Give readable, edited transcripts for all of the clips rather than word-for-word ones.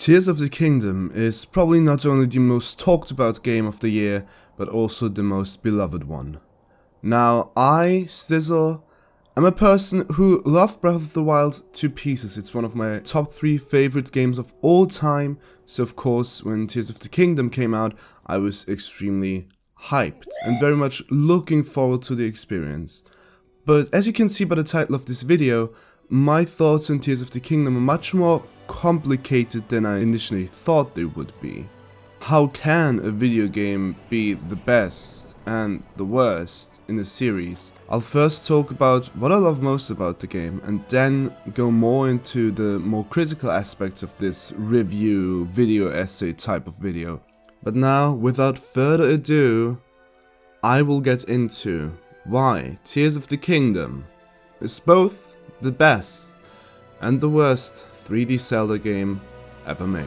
Tears of the Kingdom is probably not only the most talked about game of the year, but also the most beloved one. Now, I, stizzl, am a person who loved Breath of the Wild to pieces. It's one of my top 3 favorite games of all time, so of course, when Tears of the Kingdom came out, I was extremely hyped and very much looking forward to the experience. But as you can see by the title of this video, my thoughts on Tears of the Kingdom are much more complicated than I initially thought they would be. How can a video game be the best and the worst in a series? I'll first talk about what I love most about the game and then go more into the more critical aspects of this review, video essay type of video. But now, without further ado, I will get into why Tears of the Kingdom is both the best and the worst 3D Zelda game ever made.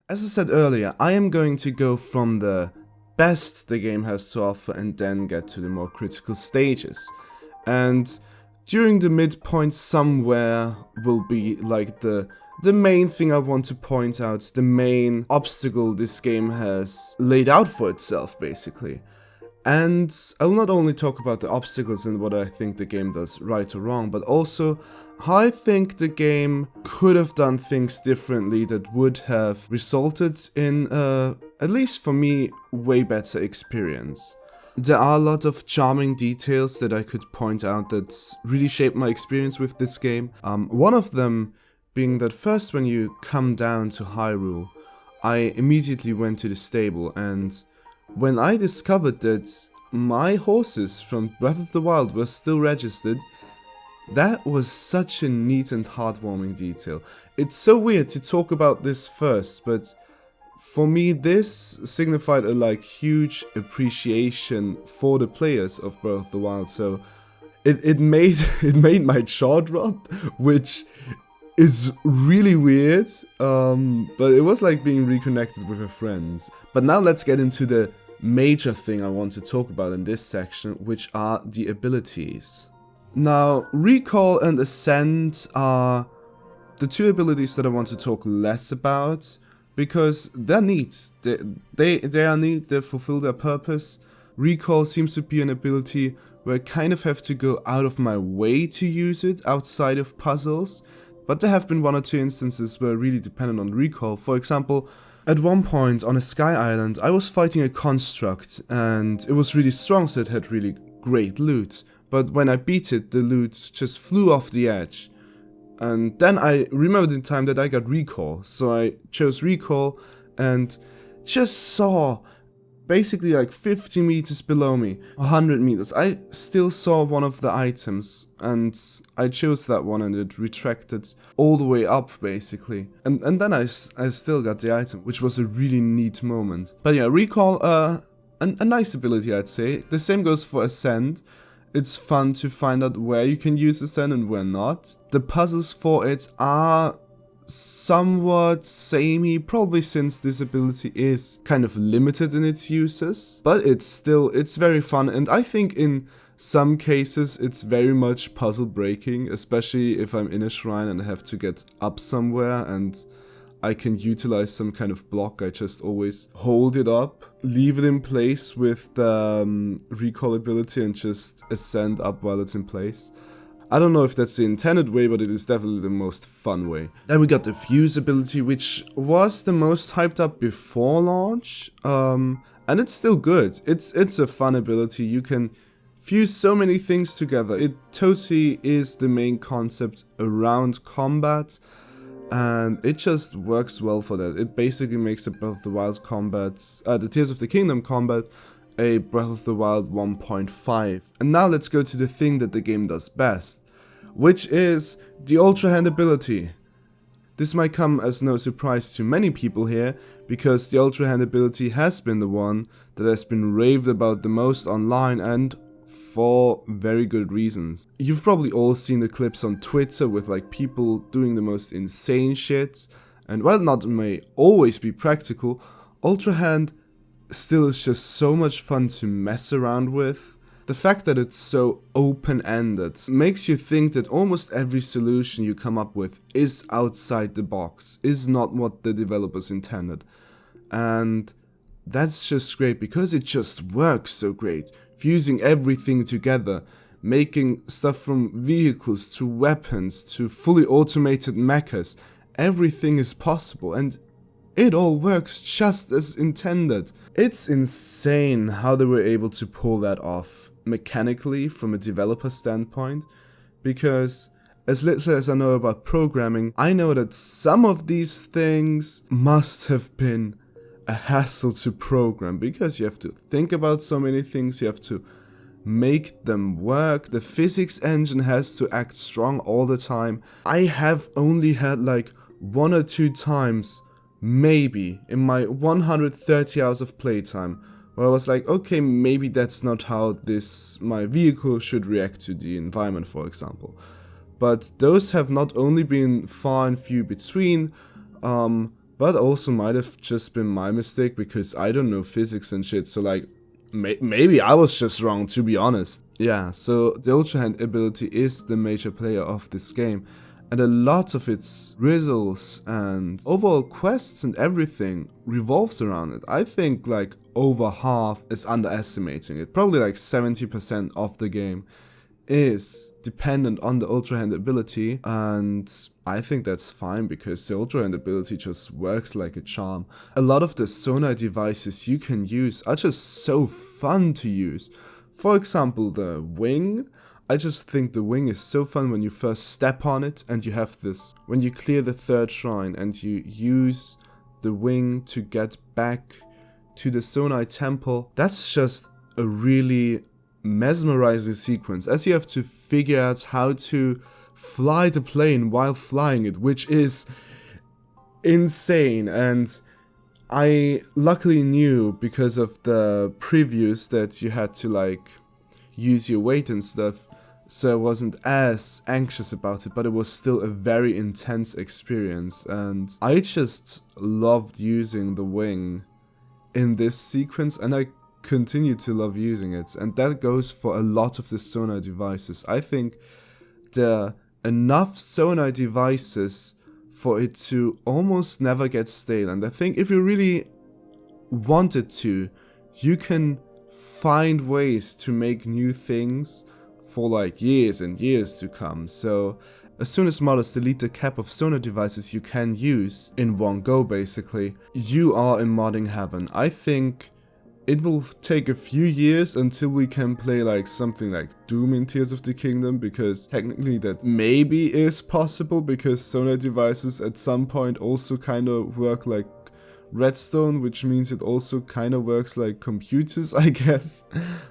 As I said earlier, I am going to go from the best the game has to offer and then get to the more critical stages. And during the midpoint somewhere will be like the main thing I want to point out, the main obstacle this game has laid out for itself basically. And I will not only talk about the obstacles and what I think the game does right or wrong, but also how I think the game could have done things differently that would have resulted in, at least for me, way better experience. There are a lot of charming details that I could point out that really shaped my experience with this game. One of them being that first when you come down to Hyrule, I immediately went to the stable, and when I discovered that my horses from Breath of the Wild were still registered, that was such a neat and heartwarming detail. It's so weird to talk about this first, but for me this signified a huge appreciation for the players of Breath of the Wild. So it made my jaw drop, which is really weird, but it was like being reconnected with a friend. But now let's get into the major thing I want to talk about in this section, which are the abilities. Now, Recall and Ascend are the two abilities that I want to talk less about, because they're neat. They are neat, they fulfill their purpose. Recall seems to be an ability where I kind of have to go out of my way to use it outside of puzzles, but there have been one or two instances where I really depended on Recall. For example, at one point on a sky island, I was fighting a construct and it was really strong, so it had really great loot. But when I beat it, the loot just flew off the edge. And then I remembered in time that I got Recall, so I chose Recall and just saw, basically 50 meters below me, 100 meters, I still saw one of the items, and I chose that one and it retracted all the way up basically. And then I still got the item, which was a really neat moment. But yeah, Recall, a nice ability I'd say. The same goes for Ascend. It's fun to find out where you can use Ascend and where not. The puzzles for it are somewhat samey, probably since this ability is kind of limited in its uses, but it's very fun, and I think in some cases it's very much puzzle breaking, especially if I'm in a shrine and I have to get up somewhere and I can utilize some kind of block. I just always hold it up, leave it in place with the Recall ability and just ascend up while it's in place. I don't know if that's the intended way, but it is definitely the most fun way. Then we got the Fuse ability, which was the most hyped up before launch, and it's still good. It's a fun ability. You can fuse so many things together. It totally is the main concept around combat. and it just works well for that. It basically makes the Breath of the Wild combats, the Tears of the Kingdom combat, a Breath of the Wild 1.5. And now let's go to the thing that the game does best, which is the Ultrahand ability. This might come as no surprise to many people here, because the Ultrahand ability has been the one that has been raved about the most online, and for very good reasons. You've probably all seen the clips on Twitter with like people doing the most insane shit, and while not may always be practical, Ultrahand still is just so much fun to mess around with. The fact that it's so open-ended makes you think that almost every solution you come up with is outside the box, is not what the developers intended. And that's just great because it just works so great, fusing everything together, making stuff from vehicles to weapons to fully automated mechas. Everything is possible, and it all works just as intended. It's insane how they were able to pull that off mechanically from a developer standpoint, because as little as I know about programming, I know that some of these things must have been a hassle to program, because you have to think about so many things, you have to make them work, the physics engine has to act strong all the time. I have only had like 1 or 2 times, maybe, in my 130 hours of playtime, where I was like, okay, maybe that's not how my vehicle should react to the environment, for example. But those have not only been far and few between, but also might have just been my mistake, because I don't know physics and shit, so like, maybe I was just wrong, to be honest. Yeah, so the Ultrahand ability is the major player of this game, and a lot of its riddles and overall quests and everything revolves around it. I think like over half is underestimating it. Probably like 70% of the game is dependent on the Ultrahand ability, and I think that's fine because the Ultrahand ability just works like a charm. A lot of the sonar devices you can use are just so fun to use. For example, the wing. I just think the wing is so fun when you first step on it, and you have this, when you clear the 3rd shrine and you use the wing to get back to the Sonai temple. That's just a really mesmerizing sequence, as you have to figure out how to fly the plane while flying it, which is insane. And I luckily knew, because of the previews, that you had to like use your weight and stuff, so I wasn't as anxious about it, but it was still a very intense experience, and I just loved using the wing in this sequence, and I continue to love using it, and that goes for a lot of the sonar devices. I think there are enough sonar devices for it to almost never get stale, and I think if you really wanted to, you can find ways to make new things for like years and years to come. So as soon as modders delete the cap of sonar devices you can use in one go, basically, you are in modding heaven. I think it will take a few years until we can play like something like Doom in Tears of the Kingdom, because technically that maybe is possible, because sonar devices at some point also kind of work like redstone, which means it also kind of works like computers, I guess.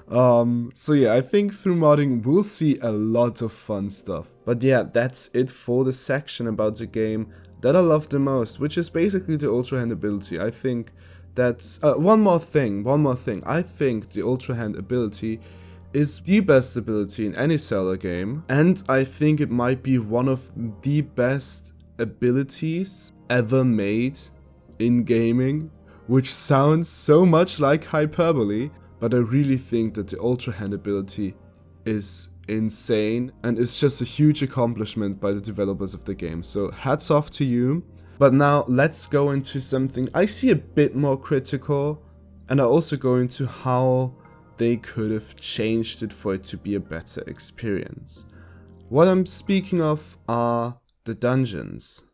So yeah, I think through modding we'll see a lot of fun stuff. But yeah, that's it for the section about the game that I love the most, which is basically the Ultrahand ability. I think that's one more thing. I think the Ultrahand ability is the best ability in any Zelda game, and I think it might be one of the best abilities ever made in gaming, which sounds so much like hyperbole, but I really think that the Ultrahand ability is insane, and it's just a huge accomplishment by the developers of the game, so hats off to you. But now let's go into something I see a bit more critical, and I also go into how they could have changed it for it to be a better experience. What I'm speaking of are the dungeons.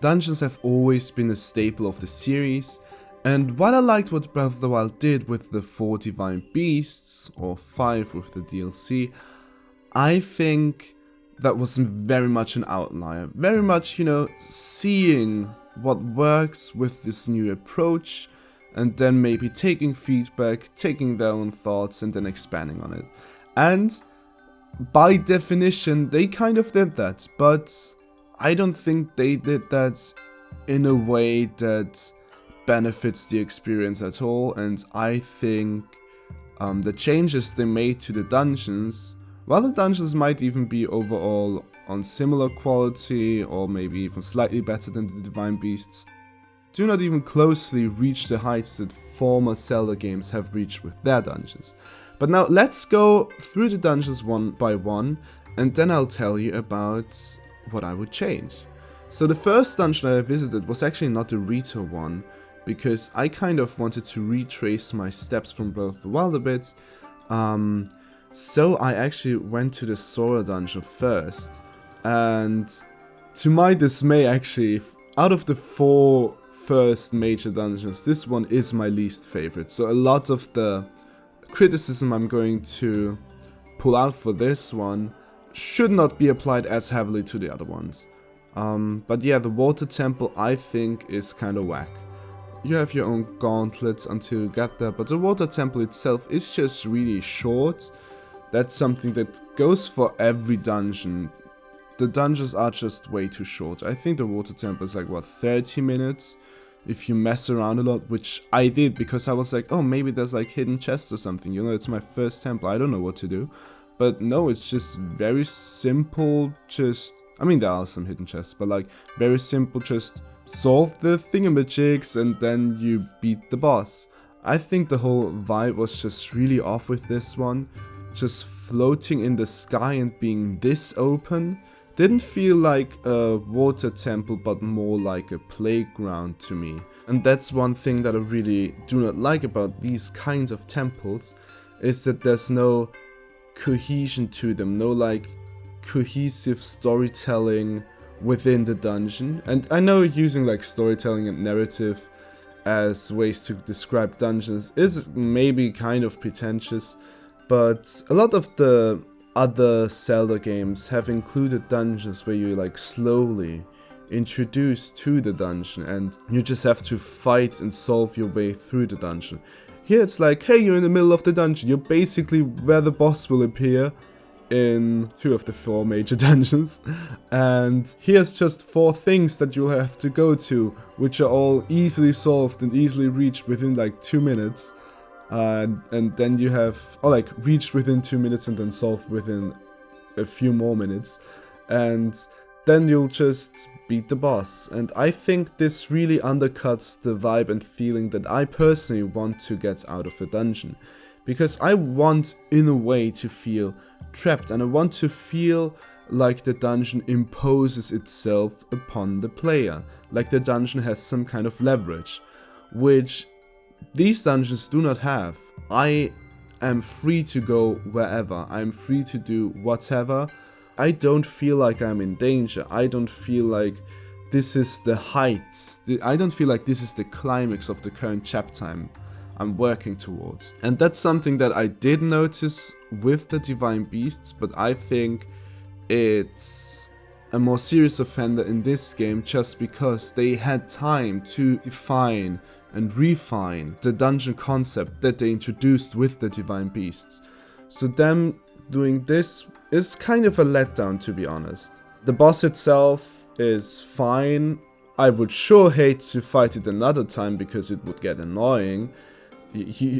Dungeons have always been a staple of the series, and while I liked what Breath of the Wild did with the 4 divine beasts, or 5 with the DLC, I think that was very much an outlier. Very much, you know, seeing what works with this new approach, and then maybe taking feedback, taking their own thoughts, and then expanding on it. And by definition, they kind of did that, but I don't think they did that in a way that benefits the experience at all. And I think the changes they made to the dungeons, while the dungeons might even be overall on similar quality or maybe even slightly better than the Divine Beasts, do not even closely reach the heights that former Zelda games have reached with their dungeons. But now let's go through the dungeons one by one, and then I'll tell you about what I would change. So the first dungeon I visited was actually not the Rito one, because I kind of wanted to retrace my steps from Breath of the Wild a bit. So I actually went to the Sora dungeon first, and to my dismay actually, out of the 4 first major dungeons, this one is my least favorite. So a lot of the criticism I'm going to pull out for this one should not be applied as heavily to the other ones. But yeah, the water temple I think is kind of whack. You have your own gauntlets until you get there, but the water temple itself is just really short. That's something that goes for every dungeon. The dungeons are just way too short. I think the water temple is like, what, 30 minutes? If you mess around a lot, which I did because I was like, oh, maybe there's like hidden chests or something. You know, it's my first temple, I don't know what to do. But no, it's just very simple, just... I mean, there are some hidden chests, but like, very simple, just solve the thingamajigs and then you beat the boss. I think the whole vibe was just really off with this one. Just floating in the sky and being this open didn't feel like a water temple, but more like a playground to me. And that's one thing that I really do not like about these kinds of temples, is that there's no cohesion to them, no like cohesive storytelling within the dungeon. And I know using like storytelling and narrative as ways to describe dungeons is maybe kind of pretentious, but a lot of the other Zelda games have included dungeons where you like slowly introduced to the dungeon and you just have to fight and solve your way through the dungeon. Here it's like, hey, you're in the middle of the dungeon, you're basically where the boss will appear in 2 of the 4 major dungeons, and here's just 4 things that you'll have to go to, which are all easily solved and easily reached within like 2 minutes, and then you have, or like reached within 2 minutes and then solved within a few more minutes, and then you'll just beat the boss. And I think this really undercuts the vibe and feeling that I personally want to get out of a dungeon. Because I want, in a way, to feel trapped, and I want to feel like the dungeon imposes itself upon the player. Like the dungeon has some kind of leverage, which these dungeons do not have. I am free to go wherever, I'm free to do whatever. I don't feel like I'm in danger, I don't feel like this is the height, I don't feel like this is the climax of the current chapter I'm working towards. And that's something that I did notice with the Divine Beasts, but I think it's a more serious offender in this game just because they had time to define and refine the dungeon concept that they introduced with the Divine Beasts. So them doing this is kind of a letdown, to be honest. The boss itself is fine. I would sure hate to fight it another time because it would get annoying.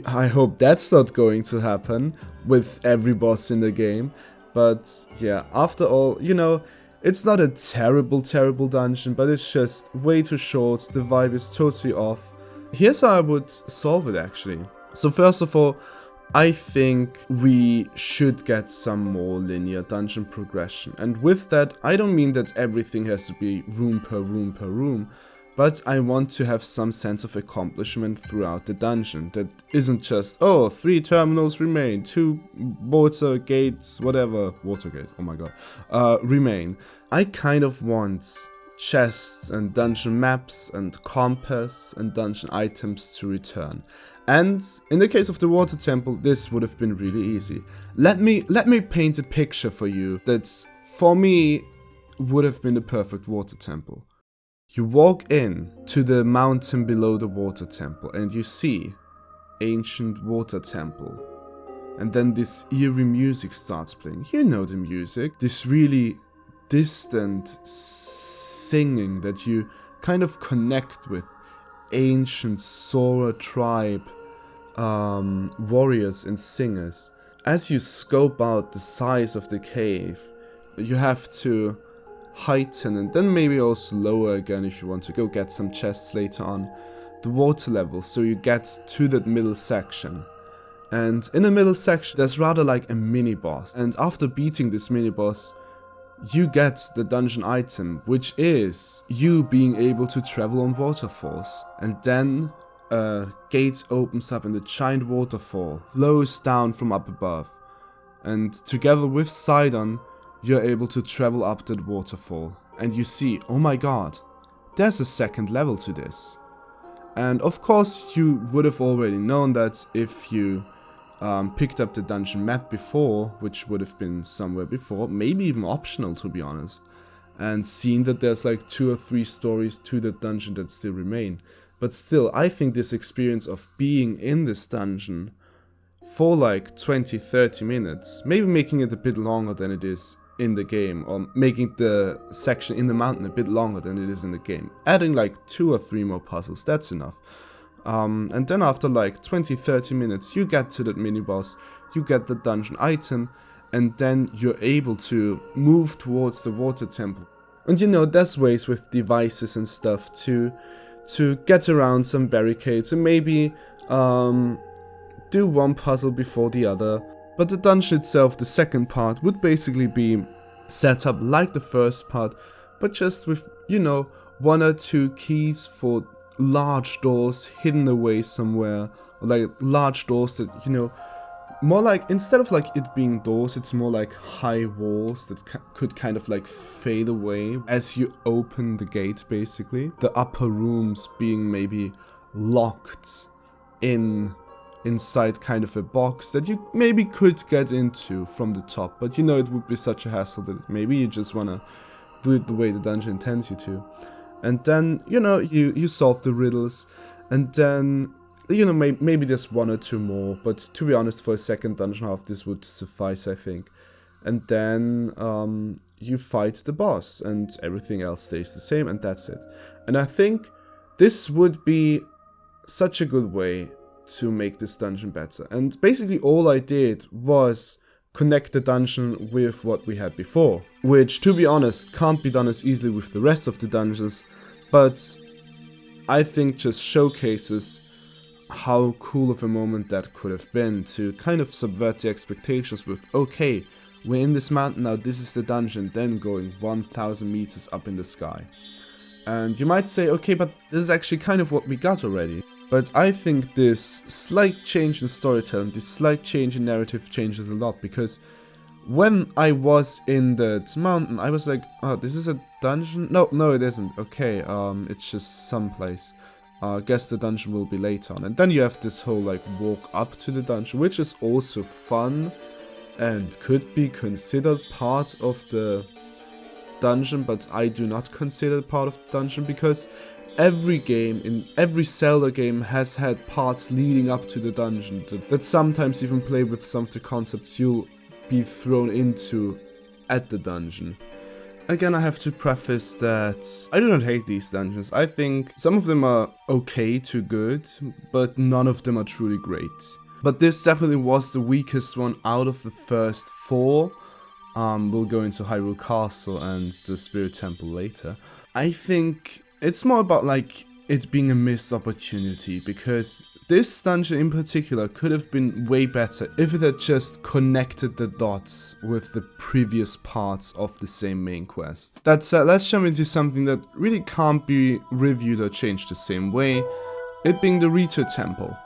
I hope that's not going to happen with every boss in the game. But yeah, after all, you know, it's not a terrible dungeon, but it's just way too short, the vibe is totally off. Here's how I would solve it actually. So first of all, I think we should get some more linear dungeon progression. And with that, I don't mean that everything has to be room per room per room, but I want to have some sense of accomplishment throughout the dungeon. That isn't just, oh, 3 terminals remain, 2 water gates, whatever, water gate, oh my god, remain. I kind of want chests and dungeon maps and compass and dungeon items to return. And in the case of the water temple, this would have been really easy. Let me paint a picture for you that's for me, would have been the perfect water temple. You walk in to the mountain below the water temple and you see ancient water temple. And then this eerie music starts playing. You know the music. This really distant singing that you kind of connect with ancient Sora tribe warriors and singers. As you scope out the size of the cave, you have to heighten and then maybe also lower again if you want to go get some chests later on the water level, so you get to that middle section. And in the middle section there's rather like a mini boss, and after beating this mini boss you get the dungeon item, which is you being able to travel on waterfalls. And then a gate opens up and the giant waterfall flows down from up above, and together with Sidon you're able to travel up that waterfall, and you see, oh my god, there's a second level to this. And of course you would have already known that if you picked up the dungeon map before, which would have been somewhere before, maybe even optional to be honest, and seen that there's like 2 or 3 stories to the dungeon that still remain. But still, I think this experience of being in this dungeon for like 20-30 minutes, maybe making it a bit longer than it is in the game, or making the section in the mountain a bit longer than it is in the game, adding like 2 or 3 more puzzles, that's enough. And then after like 20-30 minutes you get to that mini boss, you get the dungeon item, and then you're able to move towards the water temple. And you know, there's ways with devices and stuff to get around some barricades and maybe do one puzzle before the other. But the dungeon itself, the second part, would basically be set up like the first part, but just with, you know, 1 or 2 keys for large doors hidden away somewhere, or like large doors that, you know, more like, instead of like it being doors, it's more like high walls that could kind of like fade away as you open the gate basically. The upper rooms being maybe locked inside kind of a box that you maybe could get into from the top, but you know, it would be such a hassle that maybe you just wanna do it the way the dungeon intends you to. And then, you know, you solve the riddles, and then, you know, maybe there's 1 or 2 more, but to be honest, for a second dungeon half this would suffice, I think. And then you fight the boss and everything else stays the same, and that's it. And I think this would be such a good way to make this dungeon better. And basically all I did was connect the dungeon with what we had before, which, to be honest, can't be done as easily with the rest of the dungeons, but I think just showcases how cool of a moment that could have been, to kind of subvert the expectations with, okay, we're in this mountain now, this is the dungeon, then going 1000 meters up in the sky. And you might say, okay, but this is actually kind of what we got already. But I think this slight change in storytelling, this slight change in narrative changes a lot, because when I was in that mountain, I was like, oh, this is a dungeon? No, it isn't. Okay, it's just someplace. Guess the dungeon will be later on. And then you have this whole like walk up to the dungeon, which is also fun and could be considered part of the dungeon, but I do not consider it part of the dungeon, because every game, in every Zelda game, has had parts leading up to the dungeon that sometimes even play with some of the concepts you'll be thrown into at the dungeon. Again, I have to preface that I do not hate these dungeons. I think some of them are okay to good, but none of them are truly great. But this definitely was the weakest one out of the first 4. We'll go into Hyrule Castle and the Spirit Temple later. I think it's more about like it being a missed opportunity, because this dungeon in particular could have been way better if it had just connected the dots with the previous parts of the same main quest. That said, let's jump into something that really can't be reviewed or changed the same way, it being the Rito Temple.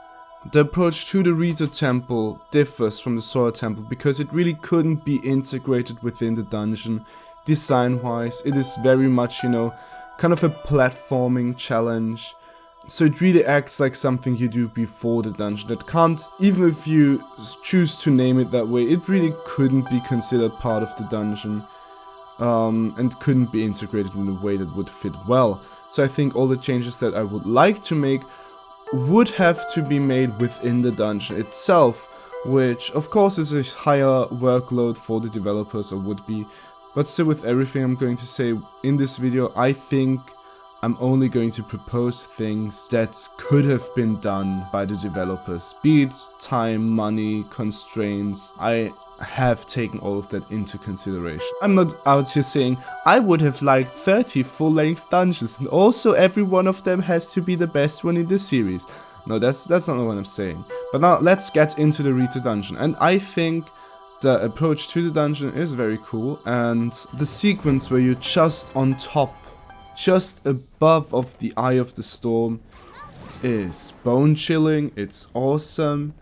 The approach to the Rito Temple differs from the Sora Temple because it really couldn't be integrated within the dungeon design-wise. It is very much, you know, kind of a platforming challenge. So it really acts like something you do before the dungeon that can't, even if you choose to name it that way, it really couldn't be considered part of the dungeon. and couldn't be integrated in a way that would fit well. So I think all the changes that I would like to make would have to be made within the dungeon itself, which of course is a higher workload for the developers, or would be. But still, with everything I'm going to say in this video, I think I'm only going to propose things that could have been done by the developers. Be it time, money, constraints. I have taken all of that into consideration. I'm not out here saying I would have liked 30 full-length dungeons and also every one of them has to be the best one in the series. No, that's not what I'm saying. But now let's get into the Rito dungeon. And I think the approach to the dungeon is very cool, and the sequence where you're just on top, just above of the Eye of the Storm, is bone chilling. It's awesome.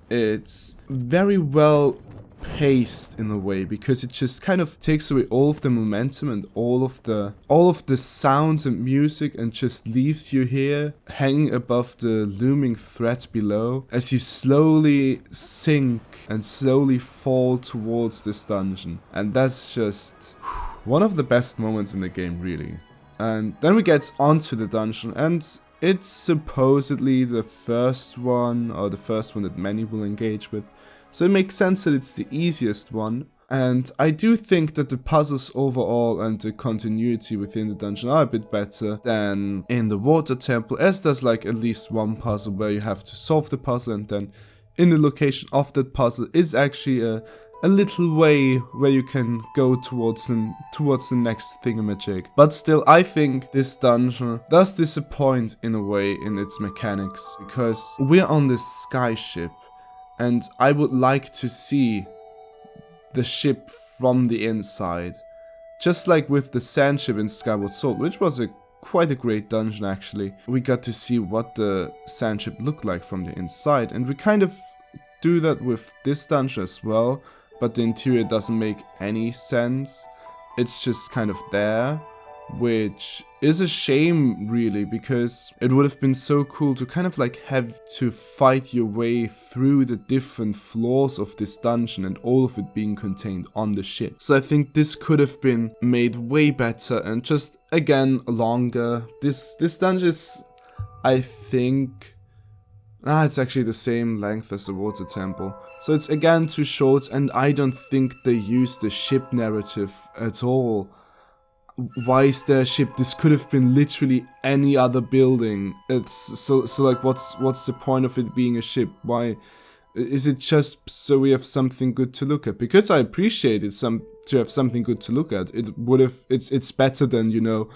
It's very well paced in a way, because it just kind of takes away all of the momentum and all of the sounds and music, and just leaves you here hanging above the looming threat below as you slowly sink and slowly fall towards this dungeon. And that's just one of the best moments in the game, really. And then we get onto the dungeon, and it's supposedly the first one, or the first one that many will engage with. So it makes sense that it's the easiest one, and I do think that the puzzles overall and the continuity within the dungeon are a bit better than in the water temple, as there's like at least one puzzle where you have to solve the puzzle, and then in the location of that puzzle is actually a little way where you can go towards the next thingamajig. But still, I think this dungeon does disappoint in a way in its mechanics, because we're on this sky ship. And I would like to see the ship from the inside. Just like with the sand ship in Skyward Sword, which was quite a great dungeon actually. We got to see what the sand ship looked like from the inside. And we kind of do that with this dungeon as well. But the interior doesn't make any sense. It's just kind of there. Which is a shame, really, because it would have been so cool to kind of like have to fight your way through the different floors of this dungeon and all of it being contained on the ship. So I think this could have been made way better and just, again, longer. This dungeon is, I think, it's actually the same length as the water temple. So it's again too short, and I don't think they use the ship narrative at all. Why is there a ship? This could have been literally any other building. It's so like what's the point of it being a ship? Why is it just so we have something good to look at? Because I appreciate it to have something good to look at. It's better than, you know,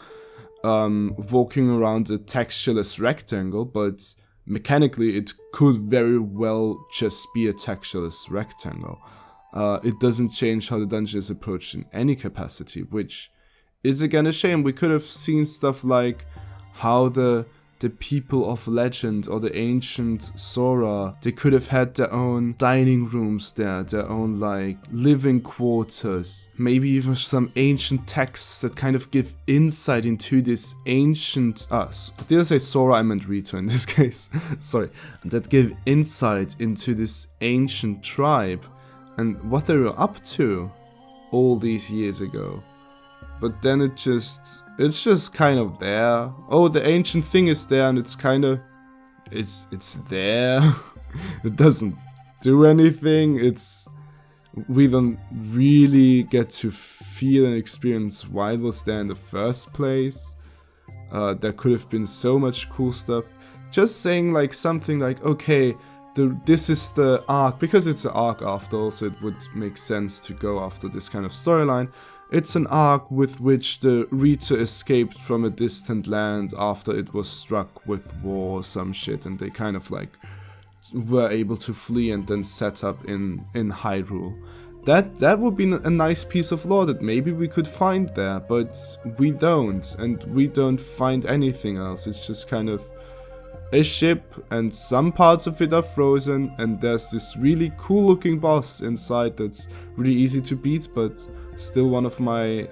walking around a textureless rectangle, but mechanically it could very well just be a textureless rectangle. It doesn't change how the dungeon is approached in any capacity, which is again a shame. We could have seen stuff like how the people of legend or the ancient Sora, they could have had their own dining rooms there, their own like living quarters, maybe even some ancient texts that kind of give insight into this ancient, did I say Sora? I meant Rito in this case, sorry, that give insight into this ancient tribe and what they were up to all these years ago. But then it's just kind of there. Oh, the ancient thing is there, and it's kind of, it's there. It doesn't do anything. We don't really get to feel and experience why it was there in the first place. There could have been so much cool stuff. Just saying like something like, okay, this is the arc, because it's an arc after all, so it would make sense to go after this kind of storyline. It's an arc with which the Rito escaped from a distant land after it was struck with war or some shit, and they kind of like were able to flee and then set up in Hyrule. That would be a nice piece of lore that maybe we could find there, but we don't, and we don't find anything else. It's just kind of a ship, and some parts of it are frozen, and there's this really cool looking boss inside that's really easy to beat, but still one of my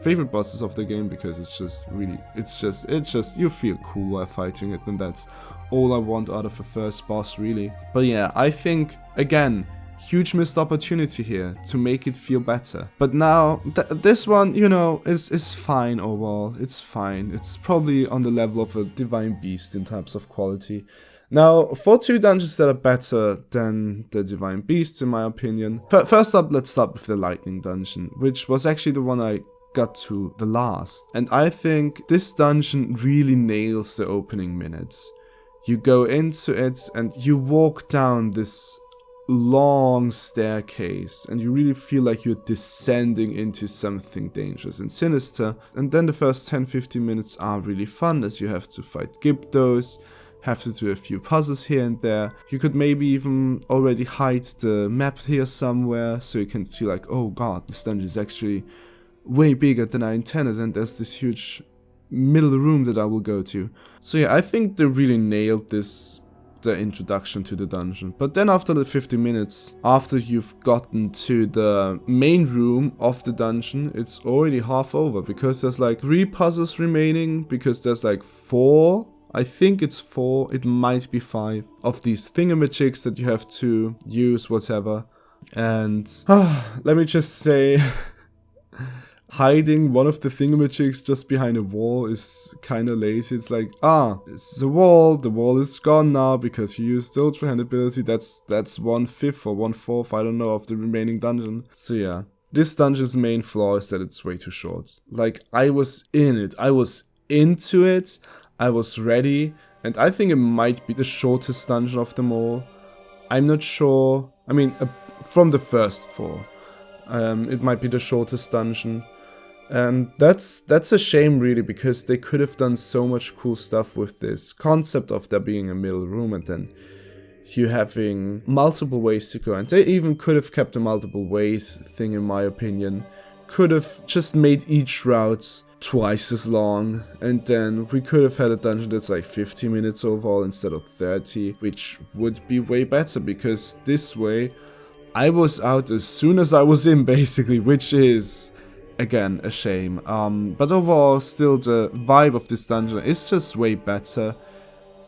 favorite bosses of the game, because it's just really, it's just you feel cool while fighting it, and that's all I want out of a first boss, really. But yeah, I think again, huge missed opportunity here to make it feel better. But now, this one, you know, is fine overall. It's fine. It's probably on the level of a Divine Beast in terms of quality. Now, for 2 dungeons that are better than the Divine Beasts, in my opinion. First up, let's start with the Lightning Dungeon, which was actually the one I got to the last. And I think this dungeon really nails the opening minutes. You go into it and you walk down this long staircase and you really feel like you're descending into something dangerous and sinister. And then the first 10-15 minutes are really fun, as you have to fight Kibbles, have to do a few puzzles here and there. You could maybe even already hide the map here somewhere so you can see like, oh god, this dungeon is actually way bigger than I intended, and there's this huge middle room that I will go to. So yeah, I think they really nailed the introduction to the dungeon. But then after the 50 minutes, after you've gotten to the main room of the dungeon, it's already half over, because there's like 3 puzzles remaining, because there's like 4, I think it's 4, it might be 5, of these thingamajigs that you have to use, whatever. And let me just say, hiding one of the thingamajigs just behind a wall is kinda lazy. It's like, this is a wall, the wall is gone now because you used the Ultrahand ability. That's 1/5 or 1/4, I don't know, of the remaining dungeon. So yeah, this dungeon's main flaw is that it's way too short. Like, I was in it, I was into it, I was ready, and I think it might be the shortest dungeon of them all. I'm not sure, I mean, from the first 4, it might be the shortest dungeon. And that's a shame really, because they could have done so much cool stuff with this concept of there being a middle room and then you having multiple ways to go. And they even could have kept the multiple ways thing, in my opinion. Could have just made each route twice as long, and then we could have had a dungeon that's like 50 minutes overall instead of 30, which would be way better, because this way I was out as soon as I was in, basically, which is, again, a shame. But overall, still the vibe of this dungeon is just way better.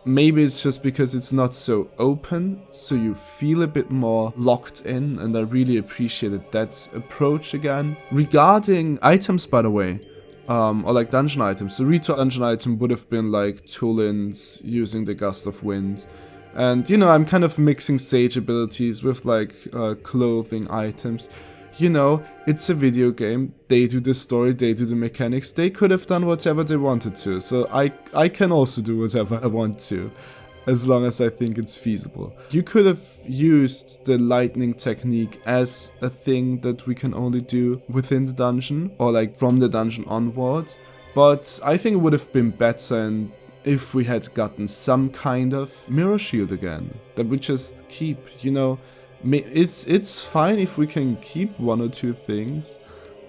Maybe it's just because it's not so open, so you feel a bit more locked in, and I really appreciated that approach again. Regarding items, by the way, or like dungeon items, the retail dungeon item would have been like Tulins using the Gust of Wind. And, you know, I'm kind of mixing Sage abilities with like clothing items. You know, it's a video game, they do the story, they do the mechanics, they could have done whatever they wanted to, so I can also do whatever I want to, as long as I think it's feasible. You could have used the lightning technique as a thing that we can only do within the dungeon, or like from the dungeon onward, but I think it would have been better and if we had gotten some kind of mirror shield again, that we just keep, you know. It's fine if we can keep 1 or 2 things.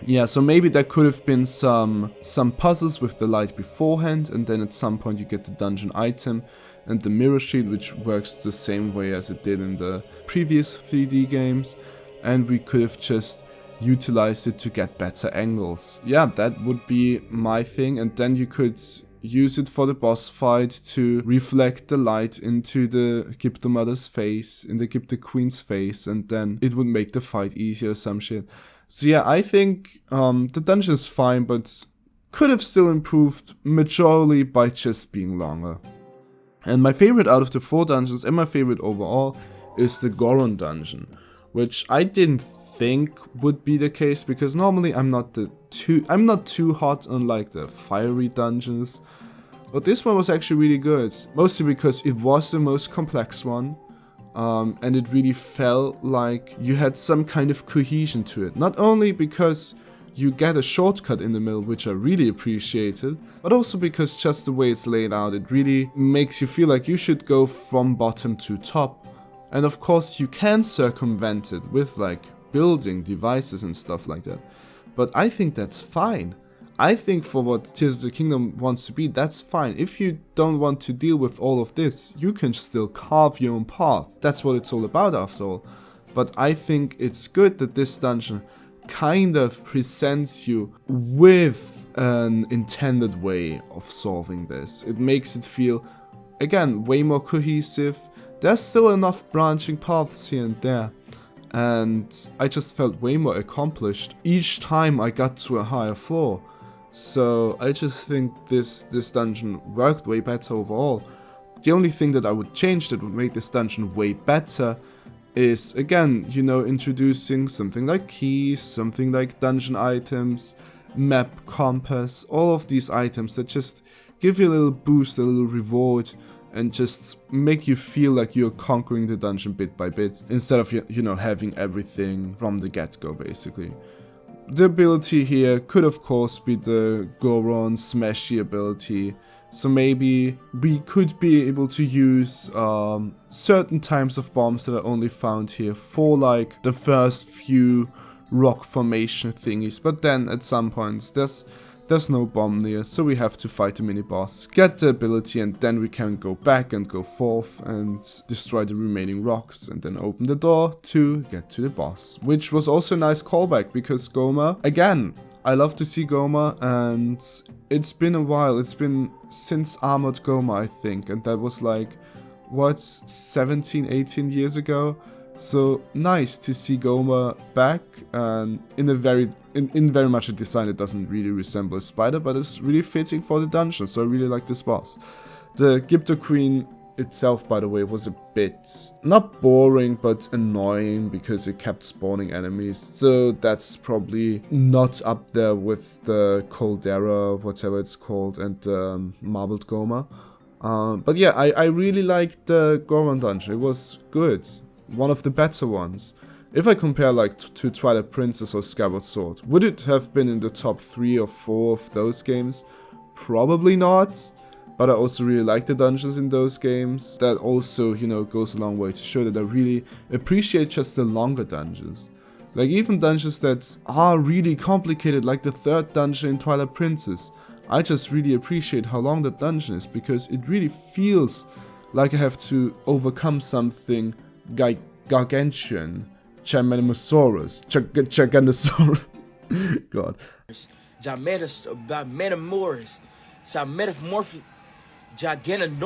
Yeah, so maybe there could have been some puzzles with the light beforehand, and then at some point you get the dungeon item and the mirror shield, which works the same way as it did in the previous 3D games, and we could have just utilized it to get better angles. Yeah, that would be my thing, and then you could use it for the boss fight to reflect the light into the Gipto Mother's face, in the Gipto Queen's face, and then it would make the fight easier or some shit. So yeah, I think the dungeon is fine, but could have still improved majorly by just being longer. And my favorite out of the 4 dungeons, and my favorite overall, is the Goron dungeon, which I didn't think would be the case, because normally I'm not too hot on like the fiery dungeons, but this one was actually really good, mostly because it was the most complex one, and it really felt like you had some kind of cohesion to it, not only because you get a shortcut in the middle, which I really appreciated, but also because just the way it's laid out, it really makes you feel like you should go from bottom to top. And of course you can circumvent it with like building devices and stuff like that, but I think that's fine. I think for what Tears of the Kingdom wants to be, that's fine. If you don't want to deal with all of this, you can still carve your own path. That's what it's all about after all. But I think it's good that this dungeon kind of presents you with an intended way of solving this. It makes it feel, again, way more cohesive. There's still enough branching paths here and there. and I just felt way more accomplished each time I got to a higher floor. So I just think this dungeon worked way better overall. The only thing that I would change that would make this dungeon way better is, again, you know, introducing something like keys, something like dungeon items, map, compass, all of these items that just give you a little boost, a little reward, and just make you feel like you're conquering the dungeon bit by bit, instead of, you know, having everything from the get-go, basically. The ability here could of course be the Goron Smashy ability, so maybe we could be able to use certain types of bombs that are only found here for like the first few rock formation thingies, but then at some points there's no bomb near, so we have to fight the mini boss, get the ability, and then we can go back and go forth and destroy the remaining rocks, and then open the door to get to the boss. Which was also a nice callback, because Goma, again, I love to see Goma, and it's been a while, it's been since Armored Goma, I think, and that was like, what, 17, 18 years ago? So nice to see Goma back, and in very much a design that doesn't really resemble a spider, but it's really fitting for the dungeon, so I really like this boss. The Gipto Queen itself, by the way, was a bit, not boring, but annoying, because it kept spawning enemies, so that's probably not up there with the Caldera, whatever it's called, and Marbled Goma. But yeah, I really liked the Goron dungeon, it was good. One of the better ones. If I compare like to Twilight Princess or Skyward Sword, would it have been in the top 3 or 4 of those games? Probably not, but I also really like the dungeons in those games. That also, you know, goes a long way to show that I really appreciate just the longer dungeons. Like even dungeons that are really complicated, like the 3rd dungeon in Twilight Princess. I just really appreciate how long that dungeon is, because it really feels like I have to overcome something gargantuan, Giganosaurus, God.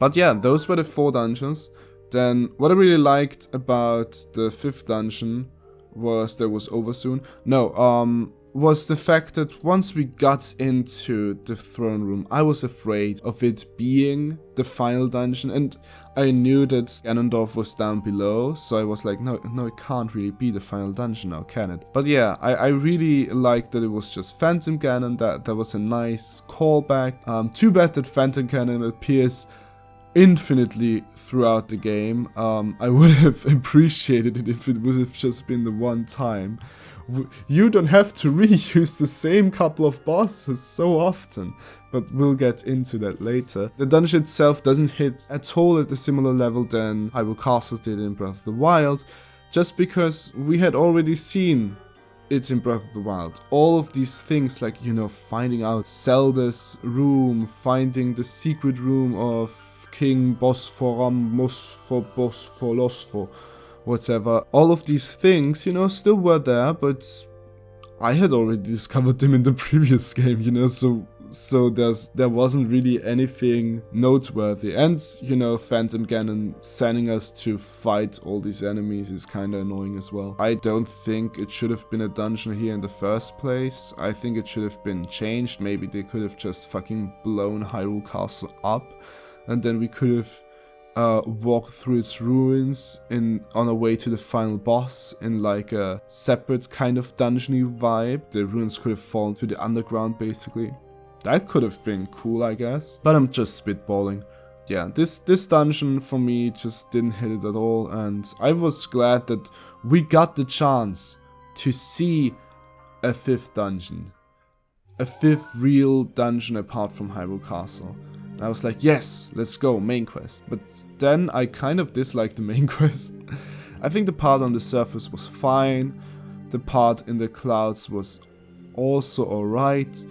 But yeah, those were the 4 dungeons. Then what I really liked about the 5th dungeon was there was over soon. No, was the fact that once we got into the throne room, I was afraid of it being the final dungeon, and I knew that Ganondorf was down below, so I was like, no, it can't really be the final dungeon now, can it? But yeah, I really liked that it was just Phantom Ganon, that was a nice callback. Too bad that Phantom Ganon appears infinitely throughout the game. I would have appreciated it if it would have just been the one time. You don't have to reuse the same couple of bosses so often, but we'll get into that later. The dungeon itself doesn't hit at all at a similar level than Hyrule Castle did in Breath of the Wild, just because we had already seen it in Breath of the Wild. All of these things, like, you know, finding out Zelda's room, finding the secret room of King Bosforam, Bosfolosfo, whatever. All of these things, you know, still were there, but I had already discovered them in the previous game, you know, so there wasn't really anything noteworthy. And, you know, Phantom Ganon sending us to fight all these enemies is kinda annoying as well. I don't think it should have been a dungeon here in the first place. I think it should have been changed. Maybe they could have just fucking blown Hyrule Castle up, and then we could have walk through its ruins on our way to the final boss in like a separate kind of dungeony vibe. The ruins could have fallen to the underground basically. That could have been cool, I guess. But I'm just spitballing. Yeah, this dungeon for me just didn't hit it at all, and I was glad that we got the chance to see a 5th dungeon. A 5th real dungeon apart from Hyrule Castle. I was like, yes, let's go, main quest. But then I kind of disliked the main quest. I think the part on the surface was fine. The part in the clouds was also alright.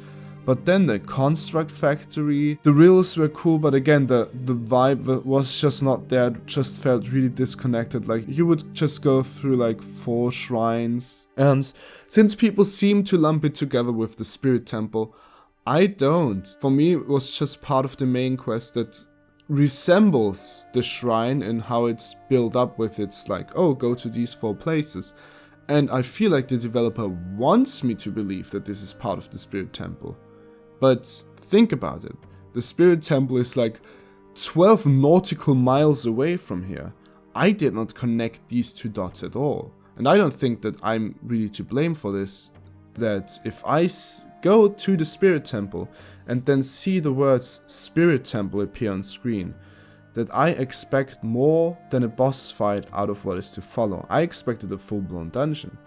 But then the construct factory, the riddles were cool, but again, the vibe was just not there. It just felt really disconnected. Like, you would just go through like 4 shrines. And since people seem to lump it together with the Spirit Temple, I don't. For me, it was just part of the main quest that resembles the shrine and how it's built up with its like, oh, go to these 4 places. And I feel like the developer wants me to believe that this is part of the Spirit Temple. But think about it. The Spirit Temple is like 12 nautical miles away from here. I did not connect these two dots at all. And I don't think that I'm really to blame for this. That if I go to the Spirit Temple and then see the words Spirit Temple appear on screen, that I expect more than a boss fight out of what is to follow. I expected a full-blown dungeon.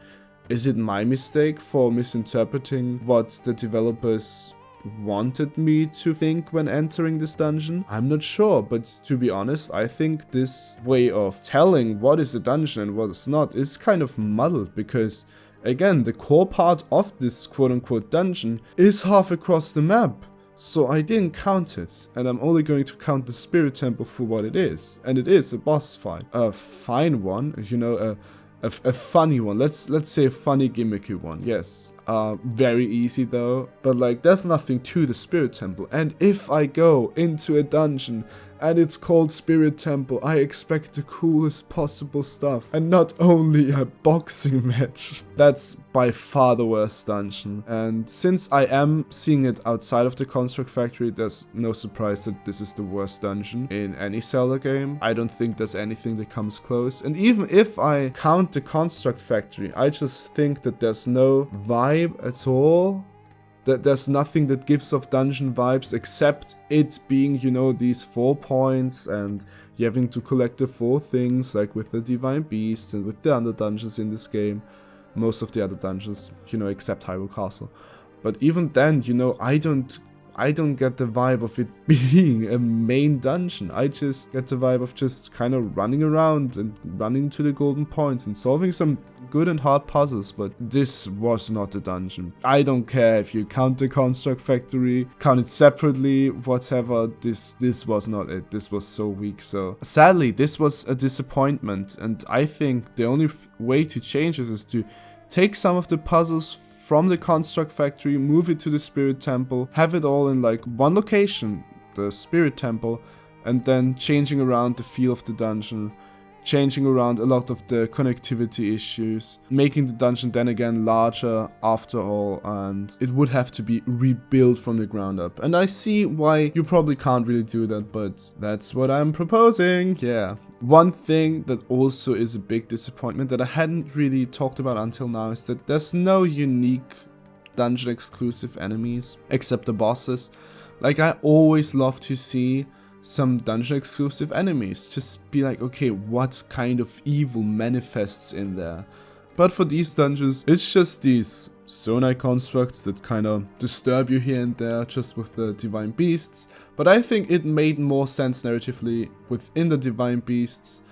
Is it my mistake for misinterpreting what the developers wanted me to think when entering this dungeon? I'm not sure, but to be honest, I think this way of telling what is a dungeon and what is not is kind of muddled, because again, the core part of this quote-unquote dungeon is half across the map. So I didn't count it, and I'm only going to count the Spirit Temple for what it is. And it is a boss fight. A fine one, you know, a funny one. Let's say a funny gimmicky one, yes. Very easy though, but like there's nothing to the Spirit Temple. And if I go into a dungeon and it's called Spirit Temple, I expect the coolest possible stuff, and not only a boxing match. That's by far the worst dungeon, and since I am seeing it outside of the Construct Factory, there's no surprise that this is the worst dungeon in any Zelda game. I don't think there's anything that comes close, and even if I count the Construct Factory, I just think that there's no vibe at all. That there's nothing that gives off dungeon vibes except it being, you know, these 4 points and you having to collect the 4 things, like with the Divine Beast and with the other dungeons in this game. Most of the other dungeons, you know, except Hyrule Castle. But even then, you know, I don't get the vibe of it being a main dungeon. I just get the vibe of just kind of running around and running to the golden points and solving some good and hard puzzles, but this was not a dungeon. I don't care if you count the Construct Factory, count it separately, whatever, this was not it. This was so weak. So sadly, this was a disappointment, and I think the only way to change this is to take some of the puzzles from the Construct Factory, move it to the Spirit Temple, have it all in like one location, the Spirit Temple, and then changing around the feel of the dungeon, changing around a lot of the connectivity issues, making the dungeon then again larger after all, and it would have to be rebuilt from the ground up. And I see why you probably can't really do that, but that's what I'm proposing, yeah. One thing that also is a big disappointment that I hadn't really talked about until now is that there's no unique dungeon exclusive enemies except the bosses. Like, I always love to see some dungeon exclusive enemies. Just be like, okay, what kind of evil manifests in there? But for these dungeons, it's just these Zonai constructs that kind of disturb you here and there just with the Divine Beasts. But I think it made more sense narratively within the Divine Beasts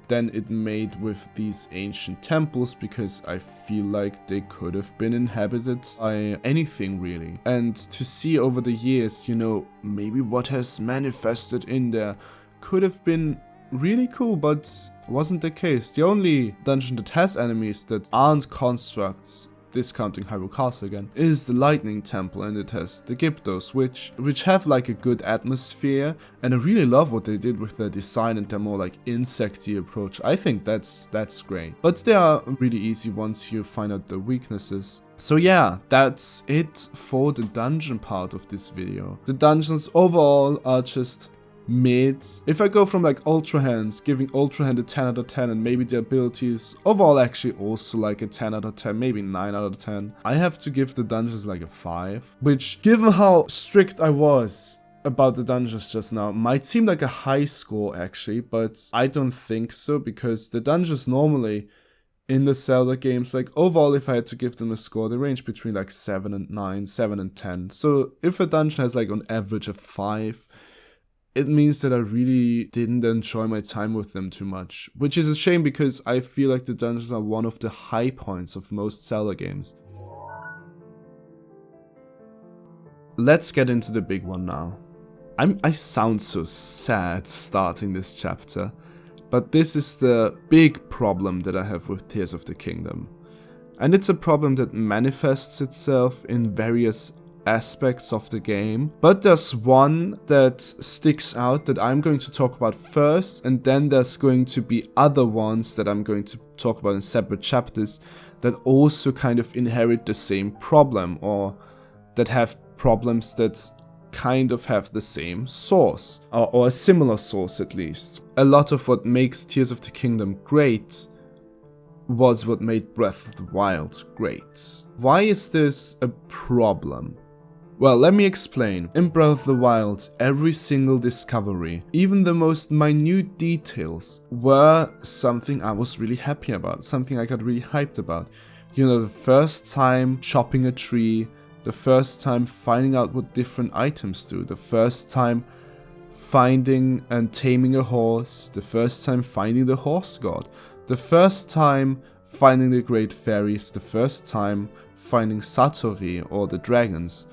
than it made with these ancient temples, because I feel like they could have been inhabited by anything really. And to see over the years, you know, maybe what has manifested in there could have been really cool, but wasn't the case. The only dungeon that has enemies that aren't constructs, discounting Hyrule Castle again, is the Lightning Temple, and it has the Kibbles, which have like a good atmosphere, and I really love what they did with their design and their more like insecty approach. I think that's great, but they are really easy once you find out the weaknesses. So yeah, that's it for the dungeon part of this video. The dungeons overall are just mid. If I go from like Ultrahand, giving Ultrahand a 10 out of 10, and maybe the abilities overall actually also like a 10 out of 10, maybe 9 out of 10, I have to give the dungeons like a 5, which, given how strict I was about the dungeons just now, might seem like a high score actually, but I don't think so, because the dungeons normally in the Zelda games, like overall, if I had to give them a score, they range between like 7 and 9, 7 and 10. So if a dungeon has like on average a 5, it means that I really didn't enjoy my time with them too much, which is a shame because I feel like the dungeons are one of the high points of most Zelda games. Let's get into the big one now. I sound so sad starting this chapter, but this is the big problem that I have with Tears of the Kingdom. And it's a problem that manifests itself in various aspects of the game, but there's one that sticks out that I'm going to talk about first, and then there's going to be other ones that I'm going to talk about in separate chapters that also kind of inherit the same problem, or that have problems that kind of have the same source, or a similar source at least. A lot of what makes Tears of the Kingdom great was what made Breath of the Wild great. Why is this a problem? Well, let me explain. In Breath of the Wild, every single discovery, even the most minute details, were something I was really happy about, something I got really hyped about. You know, the first time chopping a tree, the first time finding out what different items do, the first time finding and taming a horse, the first time finding the horse god, the first time finding the great fairies, the first time finding Satori or the dragons,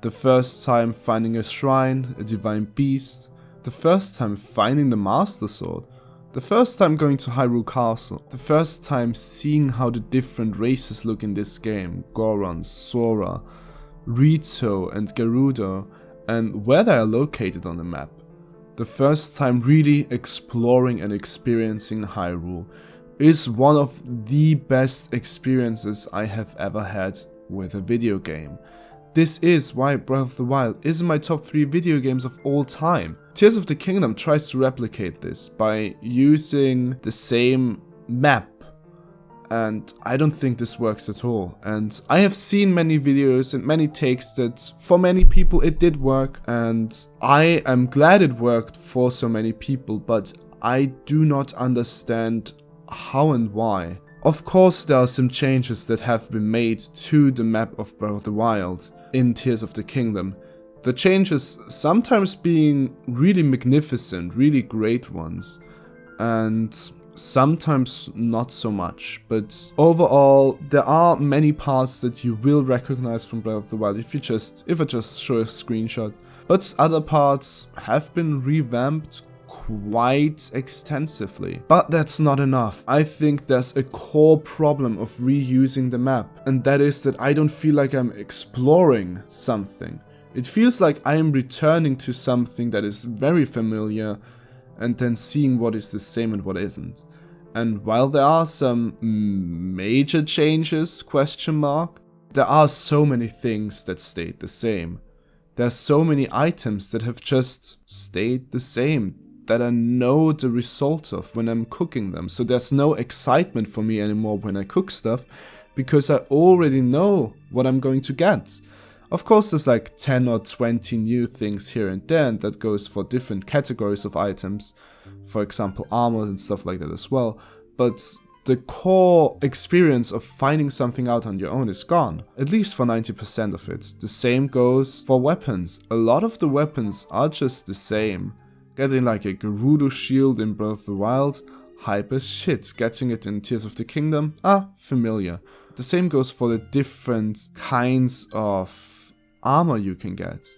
the first time finding a shrine, a divine beast, the first time finding the master sword, the first time going to Hyrule Castle, the first time seeing how the different races look in this game, Goron, Sora, Rito and Gerudo, and where they are located on the map, the first time really exploring and experiencing Hyrule, is one of the best experiences I have ever had with a video game. This is why Breath of the Wild is in my top 3 video games of all time. Tears of the Kingdom tries to replicate this by using the same map, and I don't think this works at all. And I have seen many videos and many takes that for many people it did work, and I am glad it worked for so many people, but I do not understand how and why. Of course, there are some changes that have been made to the map of Breath of the Wild in Tears of the Kingdom. The changes sometimes being really magnificent, really great ones, and sometimes not so much. But overall, there are many parts that you will recognize from Breath of the Wild if I just show a screenshot. But other parts have been revamped quite extensively. But that's not enough. I think there's a core problem of reusing the map, and that is that I don't feel like I'm exploring something. It feels like I am returning to something that is very familiar and then seeing what is the same and what isn't. And while there are some major changes, there are so many things that stayed the same. There's so many items that have just stayed the same, that I know the result of when I'm cooking them. So there's no excitement for me anymore when I cook stuff, because I already know what I'm going to get. Of course, there's like 10 or 20 new things here and there, and that goes for different categories of items. For example, armor and stuff like that as well. But the core experience of finding something out on your own is gone, at least for 90% of it. The same goes for weapons. A lot of the weapons are just the same. Getting like a Gerudo shield in Breath of the Wild, hype as shit. Getting it in Tears of the Kingdom, familiar. The same goes for the different kinds of armor you can get.